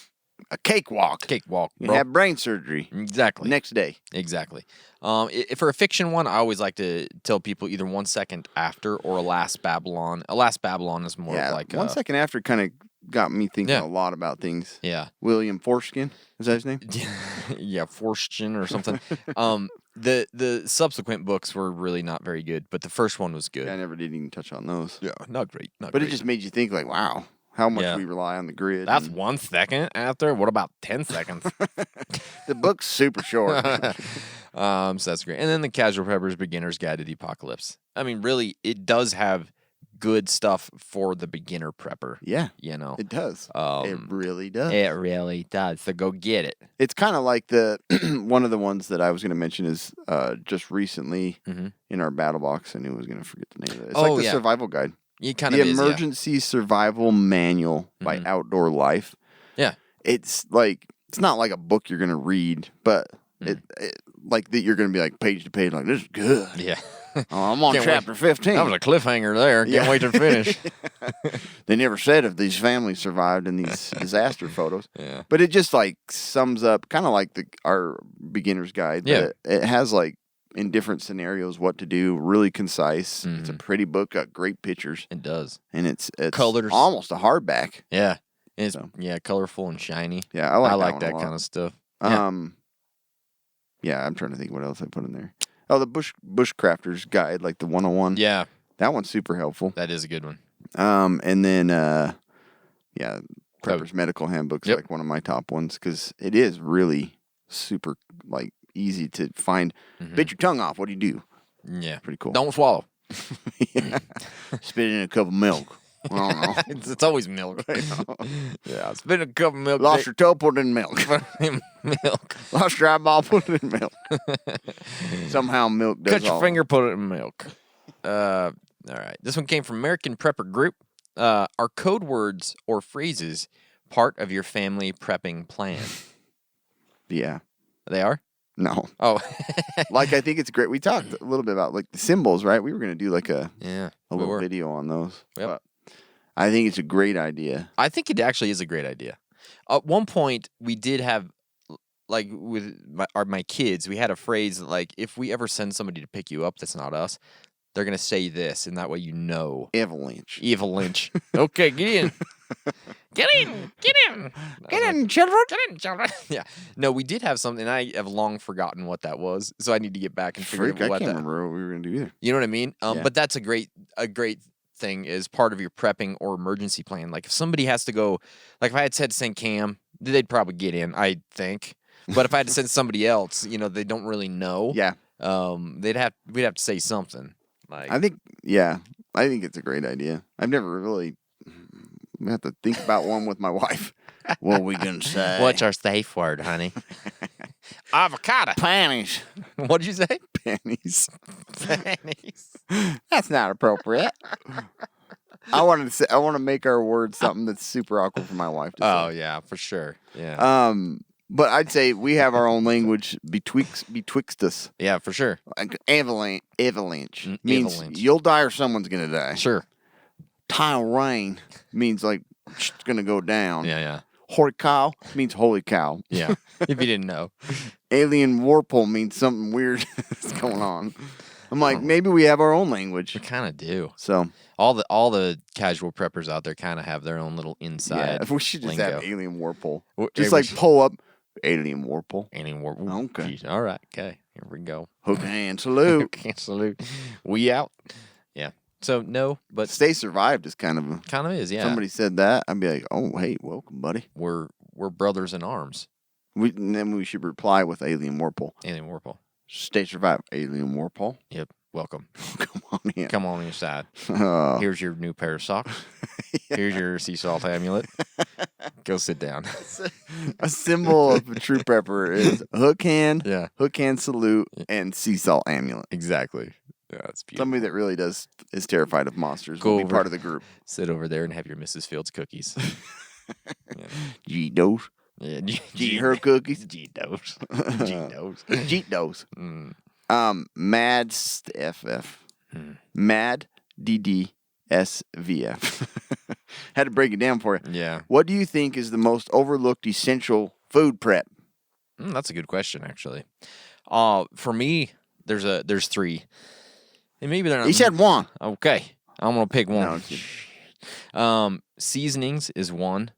a cakewalk. Cakewalk. You have brain surgery. Exactly. Next day. Exactly. For a fiction one, I always like to tell people either 1 second after or a Last Babylon. A Last Babylon is more like 1 second after kind of got me thinking a lot about things. Yeah. William Foreskin. Is that his name? Yeah, Forskin or something. The subsequent books were really not very good, but the first one was good. Yeah, I never did even touch on those. Yeah, not great. But it just made you think, like, wow, how much we rely on the grid. That's 1 second after. What about 10 seconds? The book's super short. So that's great. And then the Casual Prepper's Beginner's Guide to the Apocalypse. I mean, really, it does have good stuff for the beginner prepper. Yeah. It does. It really does. It really does. So go get it. It's kind of like the one of the ones that I was going to mention is just recently in our battle box. I knew I was going to forget the name of it. It's like the survival guide. The Emergency Survival Manual by Outdoor Life. Yeah. It's like, it's not like a book you're going to read, but it like that you're going to be like page to page, like, this is good. Yeah. I'm on chapter 15. That was a cliffhanger there. Can't wait to finish. They never said if these families survived in these disaster photos. Yeah. But it just like sums up kind of like our beginner's guide. Yeah. It has like in different scenarios what to do, really concise. It's a pretty book, got great pictures. It does. And it's colors. Almost a hardback. Yeah. It's colorful and shiny. Yeah, I like that kind of stuff. Yeah, I'm trying to think what else I put in there. Oh, the Bushcrafter's Guide, like the 101. Yeah. That one's super helpful. That is a good one. And then, Prepper's Medical Handbook's like one of my top ones because it is really super, like, easy to find. Bit your tongue off. What do you do? Yeah. Pretty cool. Don't swallow. Spit in a cup of milk. I don't know. It's always milk. Yeah, spit in a cup of milk. Lost your toe, put it in milk. Milk. Lost your eyeball, put it in milk. Somehow milk does Cut your finger, put it in milk. All right. This one came from American Prepper Group. Are code words or phrases part of your family prepping plan? Yeah. They are? No. Oh. Like, I think it's great. We talked a little bit about, like, the symbols, right? We were going to do, like, a little video on those. Yep. But I think it's a great idea. I think it actually is a great idea. At one point, we did have, like, with my kids, we had a phrase that, like, if we ever send somebody to pick you up that's not us, they're going to say this, and that way you know. Avalanche. Okay, get in. Get in. Get in. Get in, children. Get in, children. Yeah. No, we did have something. I have long forgotten what that was, so I need to get back and figure out what I can't remember what we were going to do either. You know what I mean? But that's a great thing as part of your prepping or emergency plan. Like if somebody has to go, like if I had said St. Cam, they'd probably get in, I think. But if I had to send somebody else, they don't really know. Yeah. We'd have to say something. Like I think it's a great idea. I've never really have to think about one with my wife. What are we gonna say? What's our safe word, honey? Avocado. Panties. What did you say? Panties. Panties. That's not appropriate. I want to make our word something that's super awkward for my wife to say. Oh yeah, for sure. Yeah. But I'd say we have our own language betwixt us. Yeah, for sure. Like avalanche means avalanche. You'll die or someone's gonna die. Sure. Tile rain means like it's gonna go down. Yeah, yeah. Holy cow means holy cow. Yeah, if you didn't know. Alien warple means something weird is going on. I'm like, maybe we have our own language. We kind of do. So All the casual preppers out there kind of have their own little inside. if we should just lingo. have alien warple. Well, Just we like should- pull up alien warple. Alien war. Ooh, Okay. geez. All right. Okay. Here we go. Hook hand salute. Can't salute. We out. Yeah. So no, but Stay survived is kind of a, kind of is. Yeah. somebody said that. I'd be like, oh hey, welcome, buddy. We're brothers in arms. And then we should reply with alien warple. Alien Warple. Stay survived, alien warple. Yep. Welcome. Come on in. Come on inside. Uh, Here's your new pair of socks. Here's your sea salt amulet. Go sit down. a symbol of a true prepper is hook hand, Yeah. hook hand salute, and sea salt amulet. Exactly. Yeah, that's beautiful. Somebody that really is terrified of monsters Go will be over. part of the group. Sit over there and have your Mrs. Fields cookies. G dose, Yeah. G her cookies, G dose. G dose. G dose. Mm. Mad FF, Mad DDSVF. Had to break it down for you. Yeah. What do you think is the most overlooked essential food prep? That's a good question, actually. For me, there's three. And maybe they're not. He said one. Okay. I'm gonna pick one. No, I'm kidding. Seasonings is one.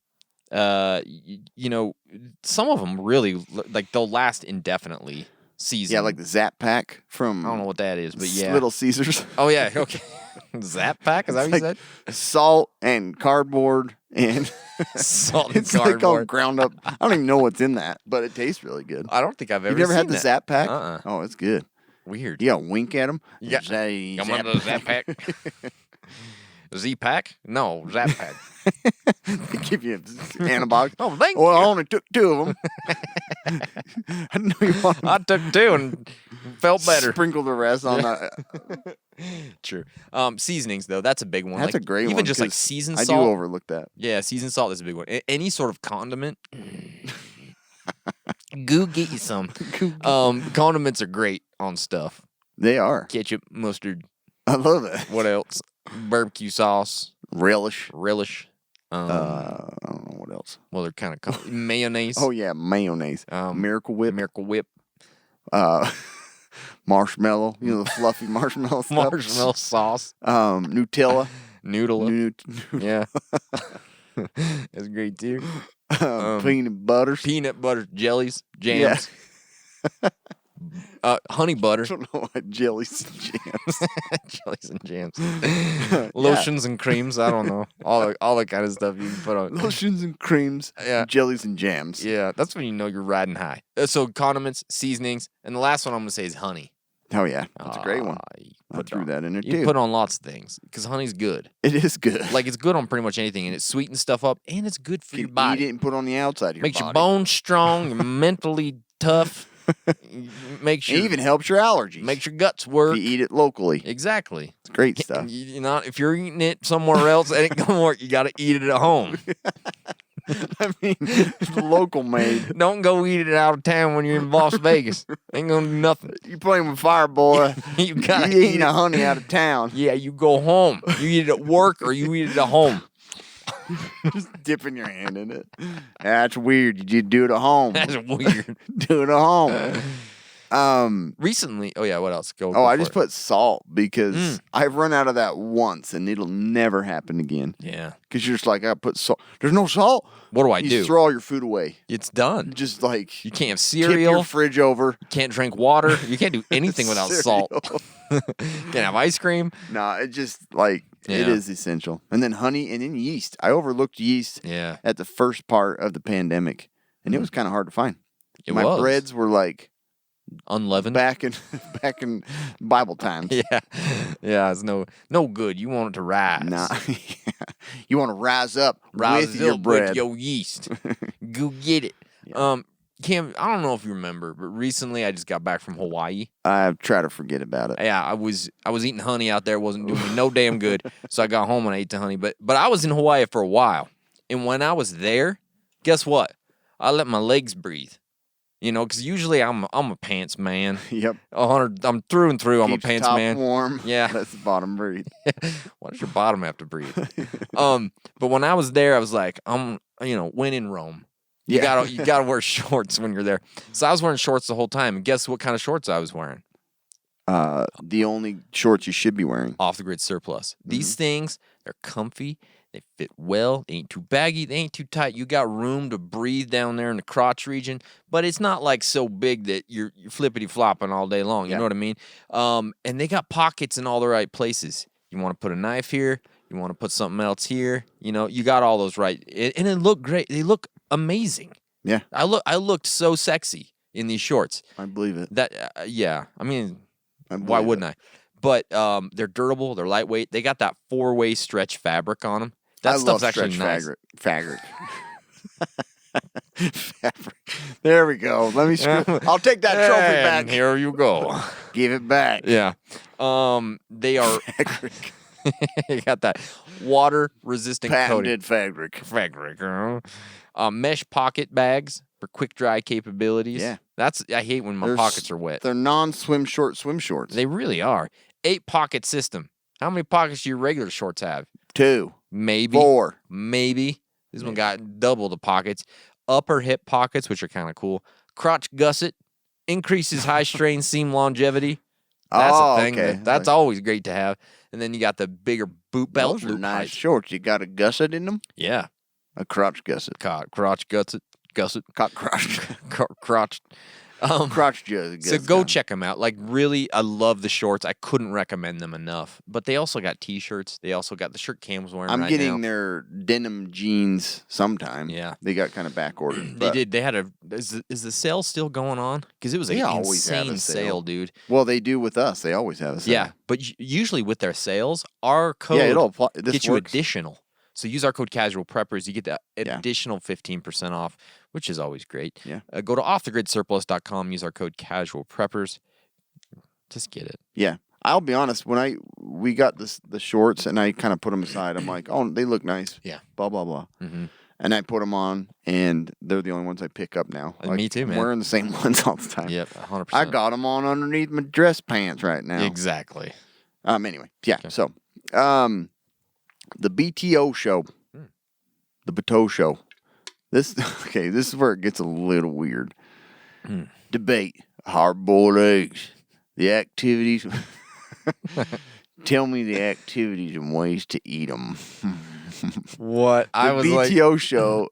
You know, some of them really like they'll last indefinitely. Season. Yeah, like the Zap Pack from I don't know what that is, but yeah. Little Caesars. Oh yeah, okay. Zap Pack, is that what you Like said? salt and cardboard and Salt and it's like all cardboard. ground up. I don't even know what's in that, but it tastes really good. I don't think I've ever. You've never had seen the that. Zap Pack? Uh-uh. Oh, it's good. Weird. You gotta wink at them. Yeah. Come on to the Zap Pack. Z Pack? No, Zap Pack. They give you antibiotics. Oh, thank Well, I you. only took 2 of them. I didn't know you wanted I took 2 and felt better. Sprinkle the rest on that. True. Seasonings though, that's a big one. That's Like, a great one. Even just like 'cause seasoned I salt. do overlook that. Yeah, seasoned salt is a big one. Any sort of condiment. Go get you some. Condiments are great on stuff. They are. Ketchup, mustard, I love it. what else? Barbecue sauce, Relish. relish. I don't know what else. Well, they're kind of mayonnaise. Oh yeah, mayonnaise. Miracle Whip. Miracle Whip, Marshmallow. You know the fluffy marshmallow stuff. marshmallow sauce, Nutella. noodle. Nut- Yeah, that's great too. peanut butters. Peanut butter, jellies, Yeah. jams, honey butter, I don't know what jellies and jams. jellies and jams, lotions and creams. I don't know all the kind of stuff you can put on. Lotions and creams. Yeah. Jellies and jams. Yeah, that's when you know you're riding high. So condiments, seasonings, and the last one I'm gonna say is honey. Oh yeah, that's a great one. You I put threw that in there You too. put on lots of things because honey's good. It is good. Like it's good on pretty much anything, and it sweetens stuff up, and it's good for you your can body. eat it and put it on the outside of your Makes body. your bones strong, you're mentally tough. Makes It your even helps your allergies. makes your guts if work. you eat it locally. Exactly. It's great stuff. You know, if you're eating it somewhere else, it ain't gonna work. You got to eat it at home. I mean, it's local made. Don't go eat it out of town when you're in Las Vegas. Ain't gonna do nothing. You playing with fire, boy. You gotta you eat eating it. a honey out of town. Yeah, you go home. You eat it at work or you eat it at home. Just dipping your hand in it. That's weird. You just do it at home. That's weird. Do it at home. Recently, oh yeah, what else? Go. Oh, go I for just it. put salt because I've run out of that once and it'll never happen again. Yeah. Because you're just like, I put salt. There's no salt. What do I You do? just throw all your food away. It's done. Just like You can't have tip your cereal. fridge over. Can't drink water. You can't do anything without salt. Cereal. Can't have ice cream. Nah, it just like it Yeah. is essential. And then honey and then yeast. I overlooked yeast Yeah. at the first part of the pandemic, and it was kind of hard to find. It My was. breads were like Unleavened. back in Bible times. Yeah. Yeah. It's no good. You want it to rise. Nah, you want to rise up Rise with your up bread. with your yeast. Go get it. Cam, I don't know if you remember, but recently I just got back from Hawaii. I try to forget about it. Yeah, I was eating honey out there. It wasn't doing me no damn good. So I got home and I ate the honey. But I was in Hawaii for a while. And when I was there, guess what? I let my legs breathe. You know, because usually I'm a pants man. Yep. I'm through and through. I'm a Keeps pants top man. warm. Yeah. Lets the bottom breathe. Why does your bottom have to breathe? But when I was there, I was like, I'm when in Rome. You Yeah. gotta wear shorts when you're there. So I was wearing shorts the whole time. And guess what kind of shorts I was wearing? The only shorts you should be wearing. Off the grid surplus. These things, they're comfy. They fit well. They ain't too baggy. They ain't too tight. You got room to breathe down there in the crotch region, but it's not like so big that you're flippity flopping all day long. You know what I mean? And they got pockets in all the right places. You want to put a knife here. You want to put something else here. You got all those right. And it looked great. They look amazing. Yeah. I looked so sexy in these shorts. I believe it. Yeah. I mean, I why believe wouldn't I? But they're durable. They're lightweight. They got that 4-way stretch fabric on them. That I stuff's love actually stretch nice. fabric. There we go. Let me screw. I'll take that trophy back. And here you go. Give it back. Yeah. They are. You got that water resistant Patented fabric. Mesh pocket bags for quick dry capabilities. Yeah. I hate when my pockets are wet. They're non-swim shorts. They really are. 8-pocket system. How many pockets do your regular shorts have? 2. Maybe. 4. Maybe. This one got double the pockets. Upper hip pockets, which are kind of cool. Crotch gusset. Increases high strain seam longevity. That's a thing. Okay. That's always great to have. And then you got the bigger boot belt. Those are loop nice height. shorts. You got a gusset in them? Yeah. A crotch gusset. Crotch gusset. Crotch. Crotch. Crotch gusset. So go check them out. Like, really, I love the shorts. I couldn't recommend them enough. But they also got T-shirts. They also got the shirt Cam's wearing I'm right getting now. their denim jeans sometime. Yeah. They got kind of back ordered. They did. They had is the sale still going on? Because it was They an always have a insane sale. sale, dude. Well, they do with us. They always have a sale. Yeah, but usually with their sales, our code it'll apply. This gets you works. additional. So use our code Casual Preppers. You get that Yeah. additional 15% off, which is always great. Yeah. Go to offthegridsurplus.com. Use our code Casual Preppers. Just get it. Yeah. I'll be honest. When we got the shorts and I kind of put them aside, I'm like, oh, they look nice. Yeah. Blah blah blah. Mm-hmm. And I put them on, and they're the only ones I pick up now. Me too, man. I'm wearing the same ones all the time. Yep, 100%. I got them on underneath my dress pants right now. Exactly. Anyway, yeah. Okay. So, the BTO show, the Bateau show. This is where it gets a little weird. Debate hard-boiled eggs, the activities. Tell me the activities and ways to eat them. What? The BTO show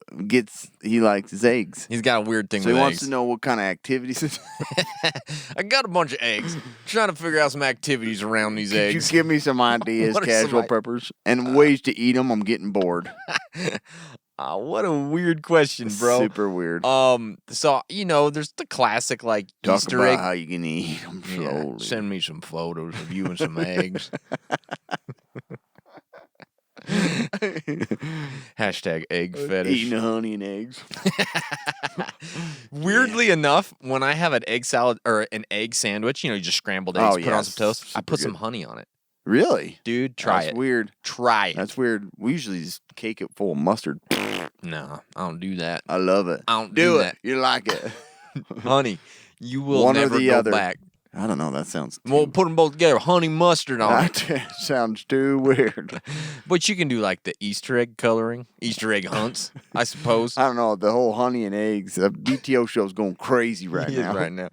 he likes his eggs. He's got a weird thing So with he wants eggs. to know what kind of activities. I got a bunch of eggs. Trying to figure out some activities around these Could eggs. you give me some ideas, What are casual some preppers, and ways to eat them? I'm getting bored. What a weird question, bro. Super weird. So there's the classic like Talk Easter about egg. how you can eat them Yeah, slowly. send me some photos of you and some eggs. Hashtag egg fetish. Eating honey and eggs. Weirdly enough, when I have an egg salad or an egg sandwich, you just scrambled eggs, put on some toast. I super put some good. honey on it. Really? Dude, try That's it. weird. Try it. That's weird. We usually just cake it full of mustard. No, I don't do that. I love it. I don't do it. that. You like it. Honey, you will One or never the go other. back. I don't know. That sounds We'll put them both together. Honey mustard on it. that sounds too weird. But you can do like the Easter egg coloring, Easter egg hunts, I suppose. I don't know. The whole honey and eggs. The BTO show's going crazy right He is now. right now.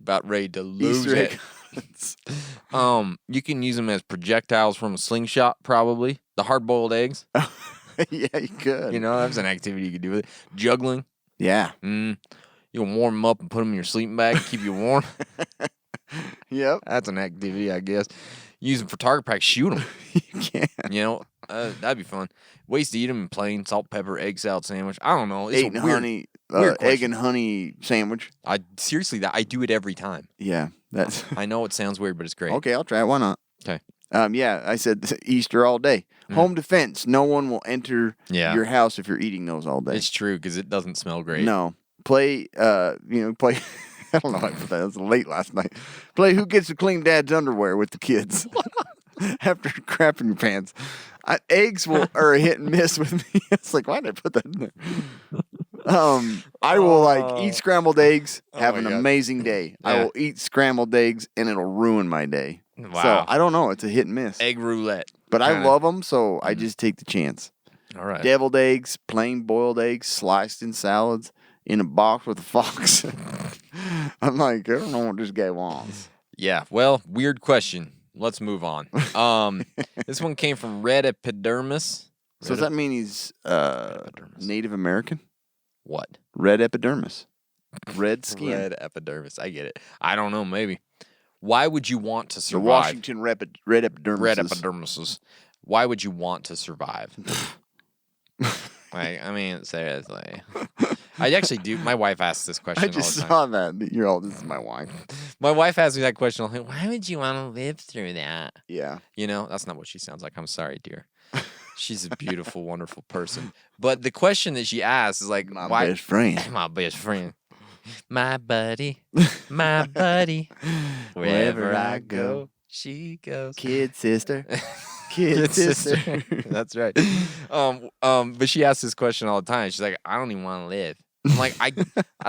About ready to lose Easter it. egg. You can use them as projectiles from a slingshot, probably. The hard-boiled eggs. Yeah, you could. That's an activity you could do with it. Juggling. Yeah. You can warm them up and put them in your sleeping bag, keep you warm. Yep. That's an activity, I guess. Use them for target practice, shoot them. You can. That'd be fun. Ways to eat them in plain salt, pepper, egg salad sandwich. I don't know. It's Eating a weird, honey, weird egg question. and honey sandwich. I seriously, I do it every time. Yeah, that's I know it sounds weird, but it's great. okay. I'll try it. Why not? Okay. Yeah, I said Easter all day. Home defense. No one will enter Yeah. your house if you're eating those all day. It's true because it doesn't smell great. No. Play. Play. I don't know. Why I put that. It was late last night. Play Who Gets to Clean Dad's Underwear with the kids after crapping your pants. Eggs are a hit and miss with me. It's like, why did I put that in there? I will eat scrambled eggs, have my an God. amazing day. I Yeah. will eat scrambled eggs and it'll ruin my day. Wow. So I don't know. It's a hit and miss. Egg roulette. But I kinda. love them, so I just take the chance. All right. Deviled eggs, plain boiled eggs, sliced in salads, in a box with a fox. I'm like, I don't know what this guy wants. Yeah. Well, weird question. Let's move on. This one came from Red Epidermis. So does that mean he's epidermis. Native American? What? Red epidermis. Red skin. Red epidermis. I get it. I don't know. Maybe. Why would you want to The survive? Washington red epidermis. Red epidermises. Why would you want to survive? I mean, seriously. I actually do. My wife asks this question I all just the time. saw that. You're all, this is my wife. My wife asks me that question. I'm like, why would you want to live through that? Yeah. You know, that's not what she sounds like. I'm sorry, dear. She's a beautiful, wonderful person. But the question that she asks is like, My why? best friend. My best friend. My buddy. My buddy. Wherever I go, she goes. Kid sister. Kid sister. That's right. But she asks this question all the time. She's like, I don't even want to live. I'm like, I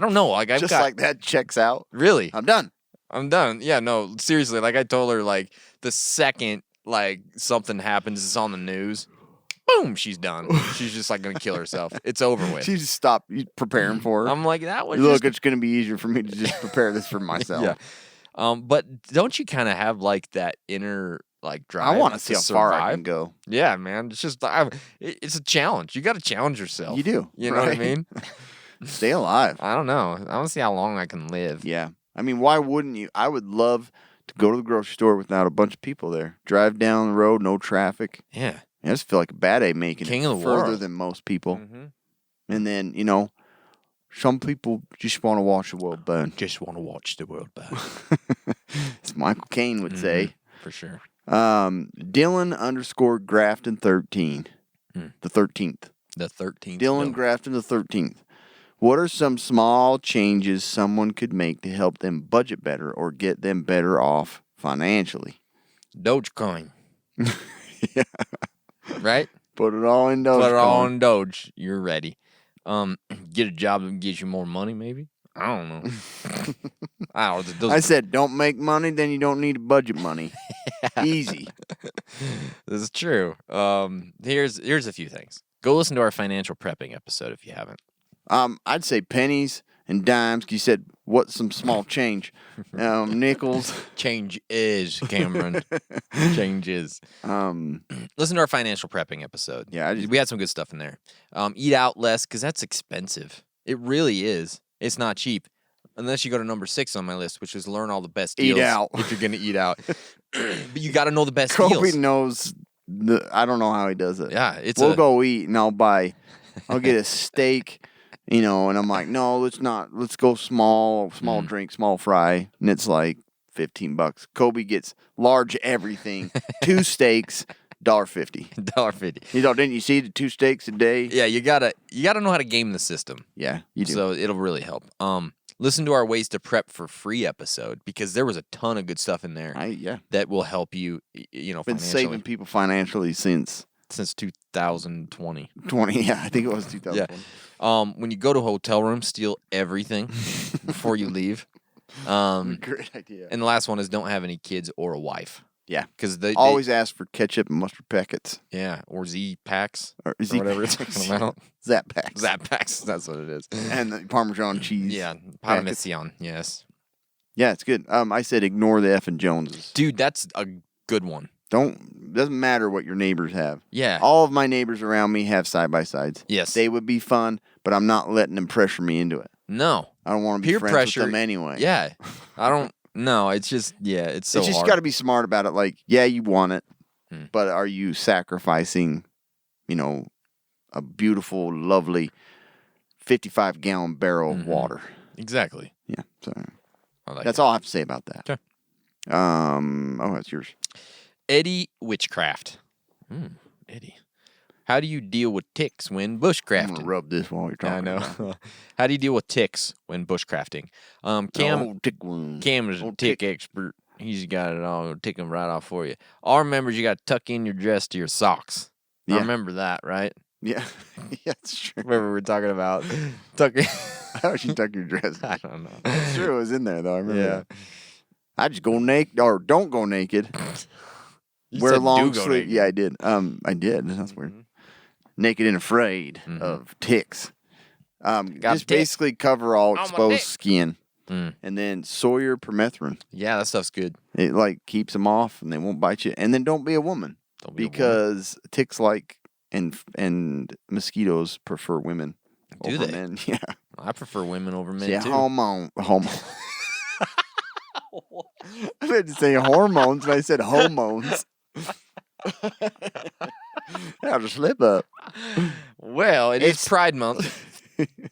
don't know. Like, I've Just got like that checks out. really. I'm done. I'm done. Yeah, no, seriously. Like, I told her, like, the second like something happens, it's on the news. Boom, she's done. She's just like gonna kill herself. It's over with. She just stopped preparing for her. I'm like, that was Look, just... it's going to be easier for me to just prepare this for myself. Yeah. But don't you kind of have like that inner like drive? I want to see how far I survive? can go. Yeah, man. It's just it's a challenge. You got to challenge yourself. You do. You know what I right? mean? Stay alive. I don't know. I want to see how long I can live. Yeah. I mean, why wouldn't you? I would love to go to the grocery store without a bunch of people there. Drive down the road, no traffic. Yeah. I just feel like a bad A making King it of the further world. than most people. Mm-hmm. And then, you know, some people just want to watch the world burn. Just want to watch the world burn. As Michael Caine would say. For sure. Dylan _Grafton 13. The 13th. The 13th. Dylan Grafton the 13th. What are some small changes someone could make to help them budget better or get them better off financially? Dogecoin. Yeah. Right? Put it all in Dogecoin. Put it all in Doge. You're ready. Get a job that gets you more money, maybe? I don't know. I don't know. I said, don't make money, then you don't need budget money. Easy. This is true. Here's a few things. Go listen to our financial prepping episode if you haven't. I'd say pennies and dimes. 'Cause you said, what's some small change? Nickels. Change is, Cameron. Change is. Listen to our financial prepping episode. Yeah, we had some good stuff in there. Eat out less because that's expensive. It really is. It's not cheap. Unless you go to number 6 on my list, which is learn all the best deals. Eat out. If you're going to eat out. But you got to know the best Kobe deals. knows. I don't know how he does it. Yeah, we'll go eat and I'll get a steak, you know, and I'm like, no, let's not. Let's go small drink, small fry, and it's like $15. Kobe gets large everything, 2 steaks, $1.50. $1.50. You know, didn't you see the 2 steaks a day? Yeah, you gotta know how to game the system. Yeah, you do. So it'll really help. Listen to our ways to prep for free episode because there was a ton of good stuff in there. That will help you. You know, been financially. saving people financially since 2020. 20. Yeah, I think it was 2020. Yeah. When you go to a hotel room, steal everything before you leave. Great idea. And the last one is don't have any kids or a wife. Yeah, because they always ask for ketchup and mustard packets. Yeah, or Z packs or whatever it's talking about. Zap packs. Zap packs. That's what it is. And the Parmesan cheese. Yeah, Parmesan. Yes. Yeah, it's good. I said ignore the F and Joneses. Dude, that's a good one. Doesn't matter what your neighbors have. Yeah. All of my neighbors around me have side-by-sides. Yes. They would be fun, but I'm not letting them pressure me into it. No. I don't want to be peer friends pressure with them anyway. Yeah. I don't. No, it's just, it's so It's just hard. got to be smart about it. Like, yeah, you want it, but are you sacrificing, you know, a beautiful, lovely 55-gallon barrel of water? Exactly. Yeah. So like that's all I have to say about that. Okay. That's yours. Eddie Witchcraft. Eddie. How do you deal with ticks when bushcrafting? I'm gonna rub this while you're talking. I know. about it. How do you deal with ticks when bushcrafting? Cam is a tick expert. He's got it all. He'll tick them right off for you. All remembers you got to tuck in your dress to your socks. I remember that, right? Yeah. Yeah, it's true. Remember we were talking about tuck in. How would you tuck your dress? I don't know. It's true. It was in there, though. I remember Yeah. that. I just go naked or don't go naked. You Wear said long do go sleeve. naked. Yeah, I did. I did. That's weird. naked and afraid of ticks. Just tick. basically cover all my exposed dick. skin. And then Sawyer permethrin. Yeah, that stuff's good. It like keeps them off and they won't bite you. And then don't be a woman. Don't be a woman. Because ticks and mosquitoes prefer women Do over they? men. Yeah. I prefer women over men Yeah, too. homo. I meant to say hormones, but I said hormones. That was a slip up. Well, It's- it's Pride Month,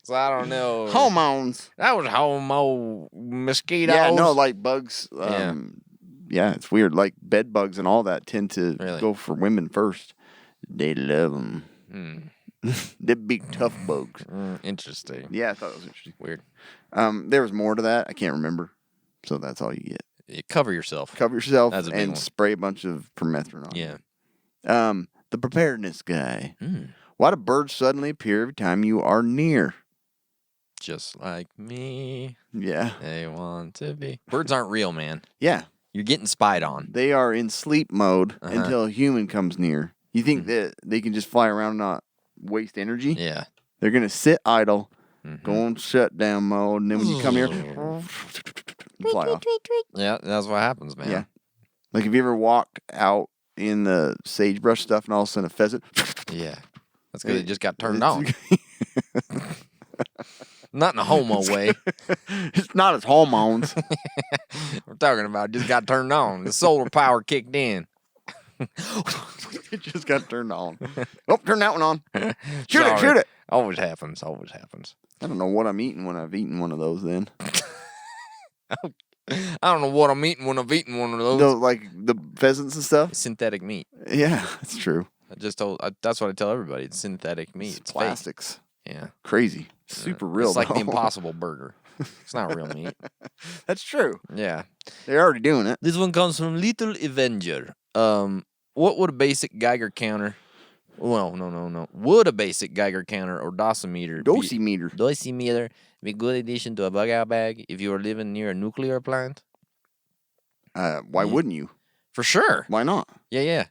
so I don't know. Hormones. That was homo mosquitoes. Yeah, no, like bugs. Yeah, it's weird. Like bed bugs and all that tend to Really? go for women first. They love them. They're big tough bugs. Interesting. Yeah, I thought it was interesting. Weird. There was more to that. I can't remember. So that's all you get. You cover yourself. Cover yourself That's a big and one. spray a bunch of permethrin on. Yeah. The preparedness guy. Why do birds suddenly appear every time you are near? Just like me, Yeah. they want to be. Birds aren't real, man. Yeah. You're getting spied on. They are in sleep mode until a human comes near. You think that they can just fly around and not waste energy? Yeah. They're going to sit idle, go in shutdown mode, and then when you come here, fly off. Yeah, that's what happens, man. Yeah. Like, have you ever walked out in the sagebrush stuff and all of a sudden a pheasant? Yeah. That's because it just got turned on. Not in a homo way. It's not its hormones. We're talking about just got turned on. The solar power kicked in. It just got turned on. Oh, turn that one on. Shoot it. Always happens. Always happens. I don't know what I'm eating when I've eaten one of those then. I don't know what I'm eating when I've eaten one of those. Like the pheasants and stuff? Synthetic meat. Yeah, that's true. That's what I tell everybody. It's synthetic meat. It's fake. Plastics. Yeah. Crazy. Super real. It's like the though. Impossible Burger. It's not real meat. That's true. Yeah. They're already doing it. This one comes from Little Avenger. What would a basic Geiger counter? Well, no. Would a basic Geiger counter or dosimeter Dosimeter. be a good addition to a bug out bag if you are living near a nuclear plant? Why wouldn't you? For sure. Why not? Yeah.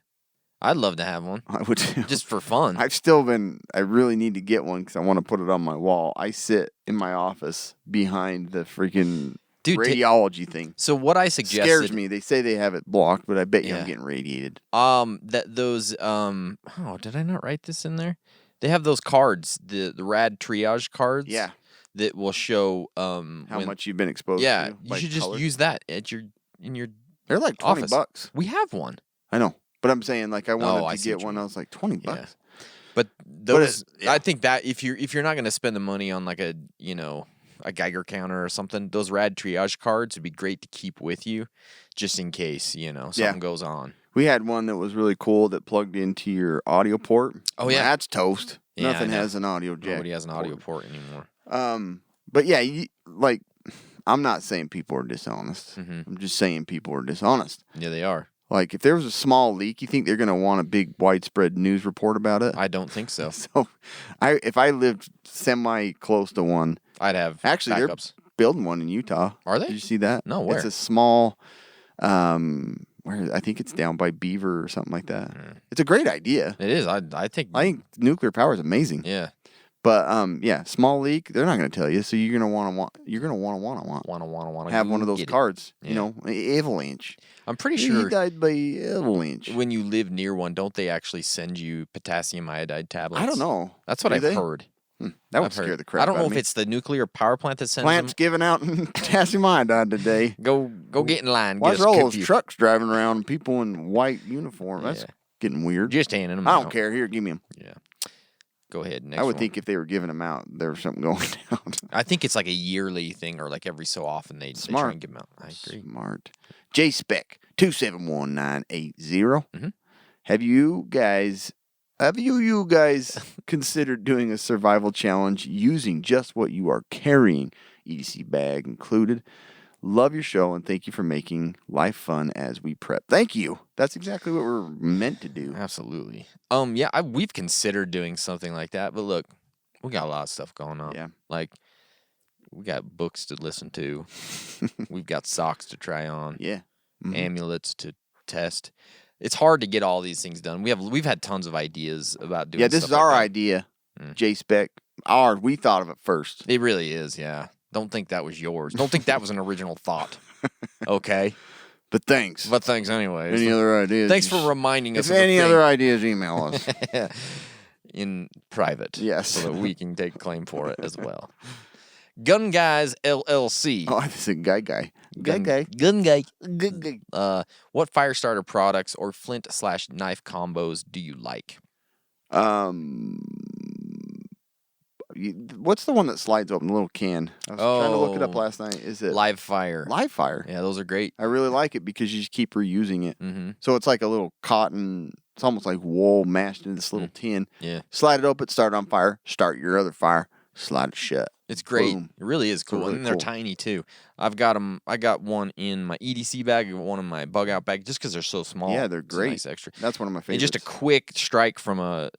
I'd love to have one. I would too. Just for fun. I really need to get one because I want to put it on my wall. I sit in my office behind the freaking radiology thing. So what I suggested Scares me. They say they have it blocked, but I bet you Yeah. I'm getting radiated. that those did I not write this in there? They have those cards, the rad triage cards. Yeah. That will show How much you've been exposed Yeah, to. you should just use that in your They're like $20. office. We have one. I know. But I'm saying, like, I wanted I to see get what you one. mean. I was like, $20. Yeah. But those, yeah. I think that if you're not going to spend the money on like a Geiger counter or something, those rad triage cards would be great to keep with you, just in case something goes on. We had one that was really cool that plugged into your audio port. Oh, yeah. That's toast. Yeah, I Nothing know. has an audio jack. Nobody has an audio port anymore. But yeah, I'm not saying people are dishonest. Mm-hmm. I'm just saying people are dishonest. Yeah, they are. Like, if there was a small leak, you think they're going to want a big widespread news report about it? I don't think so. So, if I lived semi-close to one, I'd have actually, backups. they're building one in Utah. Are they? Did you see that? No, where? It's a small, where I think it's down by Beaver or something like that. It's a great idea. It is. I think. I think nuclear power is amazing. Yeah. But yeah, small leak, they're not going to tell you. So you're going to want Want have one of those get it. cards. Yeah. You know, avalanche. I'm pretty He sure died by avalanche. when you live near one, don't they actually send you potassium iodide tablets? I don't know. That's what Do I've they? heard. That would I've heard. scare the crap I don't out know of if me. it's the nuclear power plant that sends Plants them. giving out potassium iodide today. Go get in line. Why Get is there us all those cookies. trucks driving around and people in white uniform? That's Yeah. getting weird. Just handing them I out. don't care. Here, give me them. Yeah. Go ahead. Next I would one. think if they were giving them out, there was something going down. I think it's like a yearly thing, or like every so often they try Smart. and give them out. I agree. Smart. JSpec 271980. Mm-hmm. Have you guys considered doing a survival challenge using just what you are carrying, EDC bag included? Love your show and thank you for making life fun as we prep. Thank you. That's exactly what we're meant to do. Absolutely. Yeah, we've considered doing something like that, but look, we got a lot of stuff going on. Yeah. Like, we got books to listen to. We've got socks to try on. Yeah. Mhm. Amulets to test. it's hard to get all these things done. We've had tons of ideas about doing. Yeah, this stuff is our like that. idea, J-Spec. Ours. We thought of it first. It really is. Yeah. Don't think that was yours. Don't think that was an original thought. Okay. But thanks. But thanks anyways. Any other ideas? Thanks for reminding us If of the any thing other ideas, email us. in private. Yes. So that we can take claim for it as well. Gun Guys LLC. Oh, this is a guy. Gun Guy. What fire starter products or flint/knife combos do you like? What's the one that slides open, the little can? I was trying to look it up last night. Is it Live Fire? Live Fire. Yeah, those are great. I really like it because you just keep reusing it. Mm-hmm. So it's like a little cotton, it's almost like wool mashed into this little tin. Yeah. Slide it open, start on fire, start your other fire, slide it shut. It's great. Boom. It really is cool. really and they're cool. tiny too. I've got them. I got one in my EDC bag, I got one in my bug out bag, just because they're so small. Yeah, they're It's a great. nice extra. That's one of my And favorites. just a quick strike from a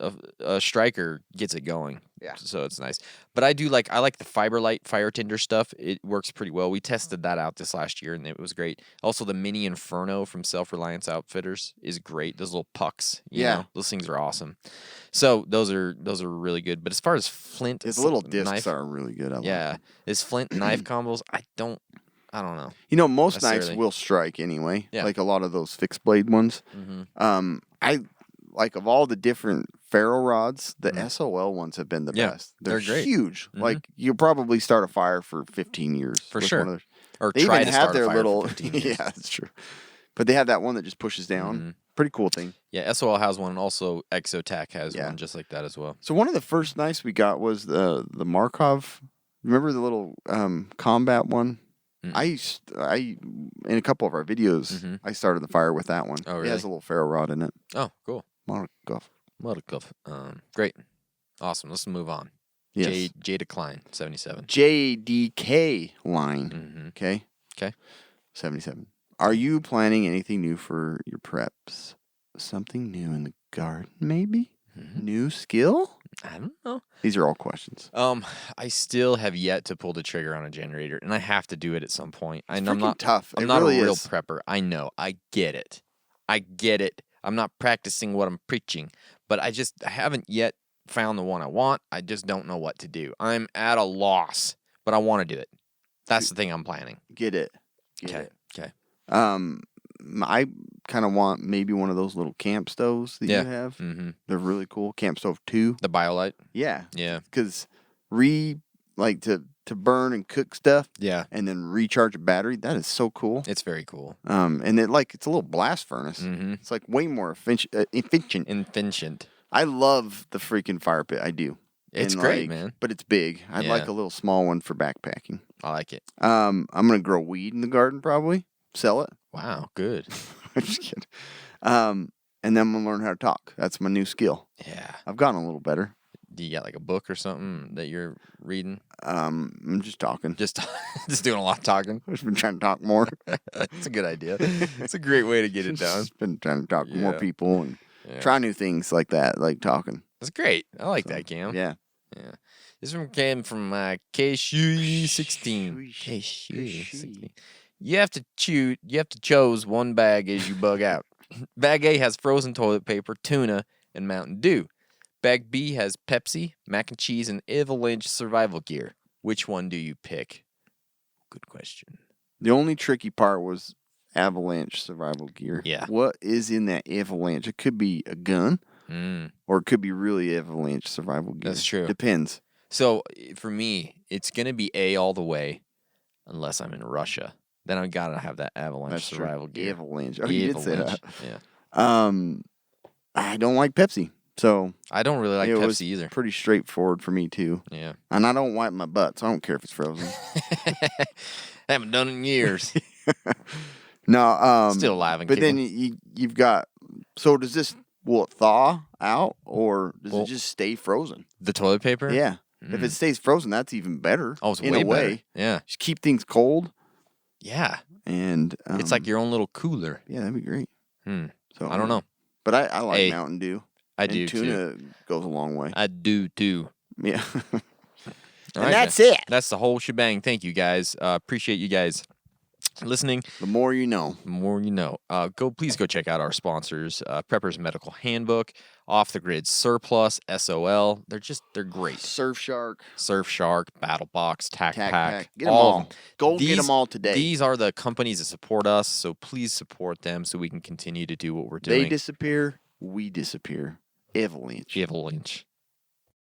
striker gets it going. Yeah. So it's nice. But I like the Fiberlight fire tinder stuff. It works pretty well. We tested that out this last year and it was great. Also the Mini Inferno from Self Reliance Outfitters is great. Those little pucks. You know, those things are awesome. So those are really good. But as far as flint, His little discs knife, are really good. I like yeah, them. Is flint knife combos? I don't know. You know, most knives necessarily. will strike anyway. Yeah. Like a lot of those fixed blade ones. Mm-hmm. I like of all the different ferro rods, the SOL ones have been the Yeah, best. they're great. Huge. Mhm. Like you'll probably start a fire for 15 years. For with sure. one of theirs. Or They try even to have start a their fire little. for 15 years. Yeah, that's true. But they have that one that just pushes down. Mhm. Pretty cool thing. Yeah, SOL has one, and also Exotac has Yeah. one just like that as well. So one of the first knives we got was the Markov. Remember the little combat one? Mm. I in a couple of our videos, I started the fire with that one. Oh, It has really? a little ferro rod in it. Oh, cool. Markov. Markov. Great. Awesome. Let's move on. Yes. J Decline, 77. JDK line. Mm-hmm. Okay. Okay. 77. Are you planning anything new for your preps? Something new in the garden, maybe? New skill? I don't know. These are all questions. I still have yet to pull the trigger on a generator, and I have to do it at some point. I'm freaking not tough. I'm It not really a real is. prepper. I know. I get it. I'm not practicing what I'm preaching, but I haven't yet found the one I want. I just don't know what to do. I'm at a loss, but I want to do it. That's the thing I'm planning. Get it. Okay. Okay. I kind of want maybe one of those little camp stoves that Yeah. you have. Mm-hmm. They're really cool. Camp stove 2. The BioLite. Yeah. Yeah. Because to burn and cook stuff Yeah. and then recharge a battery, that is so cool. It's very cool. And it's a little blast furnace. Mm-hmm. It's like way more efficient. Infinient. I love the freaking fire pit. I do. It's And, great, man. But it's big. I'd like Yeah. a little small one for backpacking. I like it. I'm gonna grow weed in the garden probably. Sell it. Wow. Good. I'm just kidding. And then I'm gonna learn how to talk. That's my new skill. Yeah. I've gotten a little better. Do you got like a book or something that you're reading? I'm just talking. Just doing a lot of talking. I've just been trying to talk more. That's a good idea. It's a great way to get it done. Just been trying to talk to more Yeah. people and Yeah. try new things like that, like talking. That's great. I like that, Cam. Yeah. Yeah. This one came from KSU16. KSU. KSU16. You have to choose one bag as you bug out. Bag A has frozen toilet paper, tuna, and Mountain Dew. Bag B has Pepsi, mac and cheese, and avalanche survival gear. Which one do you pick? Good question. The only tricky part was avalanche survival gear. Yeah. What is in that avalanche? It could be a gun or it could be really avalanche survival gear. That's true. Depends. So for me, it's gonna be A all the way, unless I'm in Russia. Then I gotta have that avalanche That's survival true. gear. Avalanche. Oh, you did say that. Yeah. I don't like Pepsi. So I don't really like it Pepsi was either. pretty straightforward for me too. Yeah. And I don't wipe my butt, so I don't care if it's frozen. I haven't done it in years. No, Still alive and but then kicking. you've got. So does this will it thaw out or does Well- it just stay frozen? The toilet paper? Yeah. If it stays frozen, that's even better. Oh, it's in way a way. better. Yeah. Just keep things cold, Yeah. and It's like your own little cooler. yeah, that'd be great. Hmm. So I don't know. but I like Hey, Mountain Dew. I and do tuna too. goes a long way. I do too. Yeah, All and right, that's guys. it. That's the whole shebang. Thank you guys. Appreciate you guys listening. The more you know. The more you know. Please go check out our sponsors, Prepper's Medical Handbook, Off the Grid Surplus, SOL. They're great. Surfshark, Battle Box, Tac Tac Pack. Pack. Get them all. Of Go get them all today. These are the companies that support us, so please support them so we can continue to do what we're doing. They disappear, we disappear. Avalanche.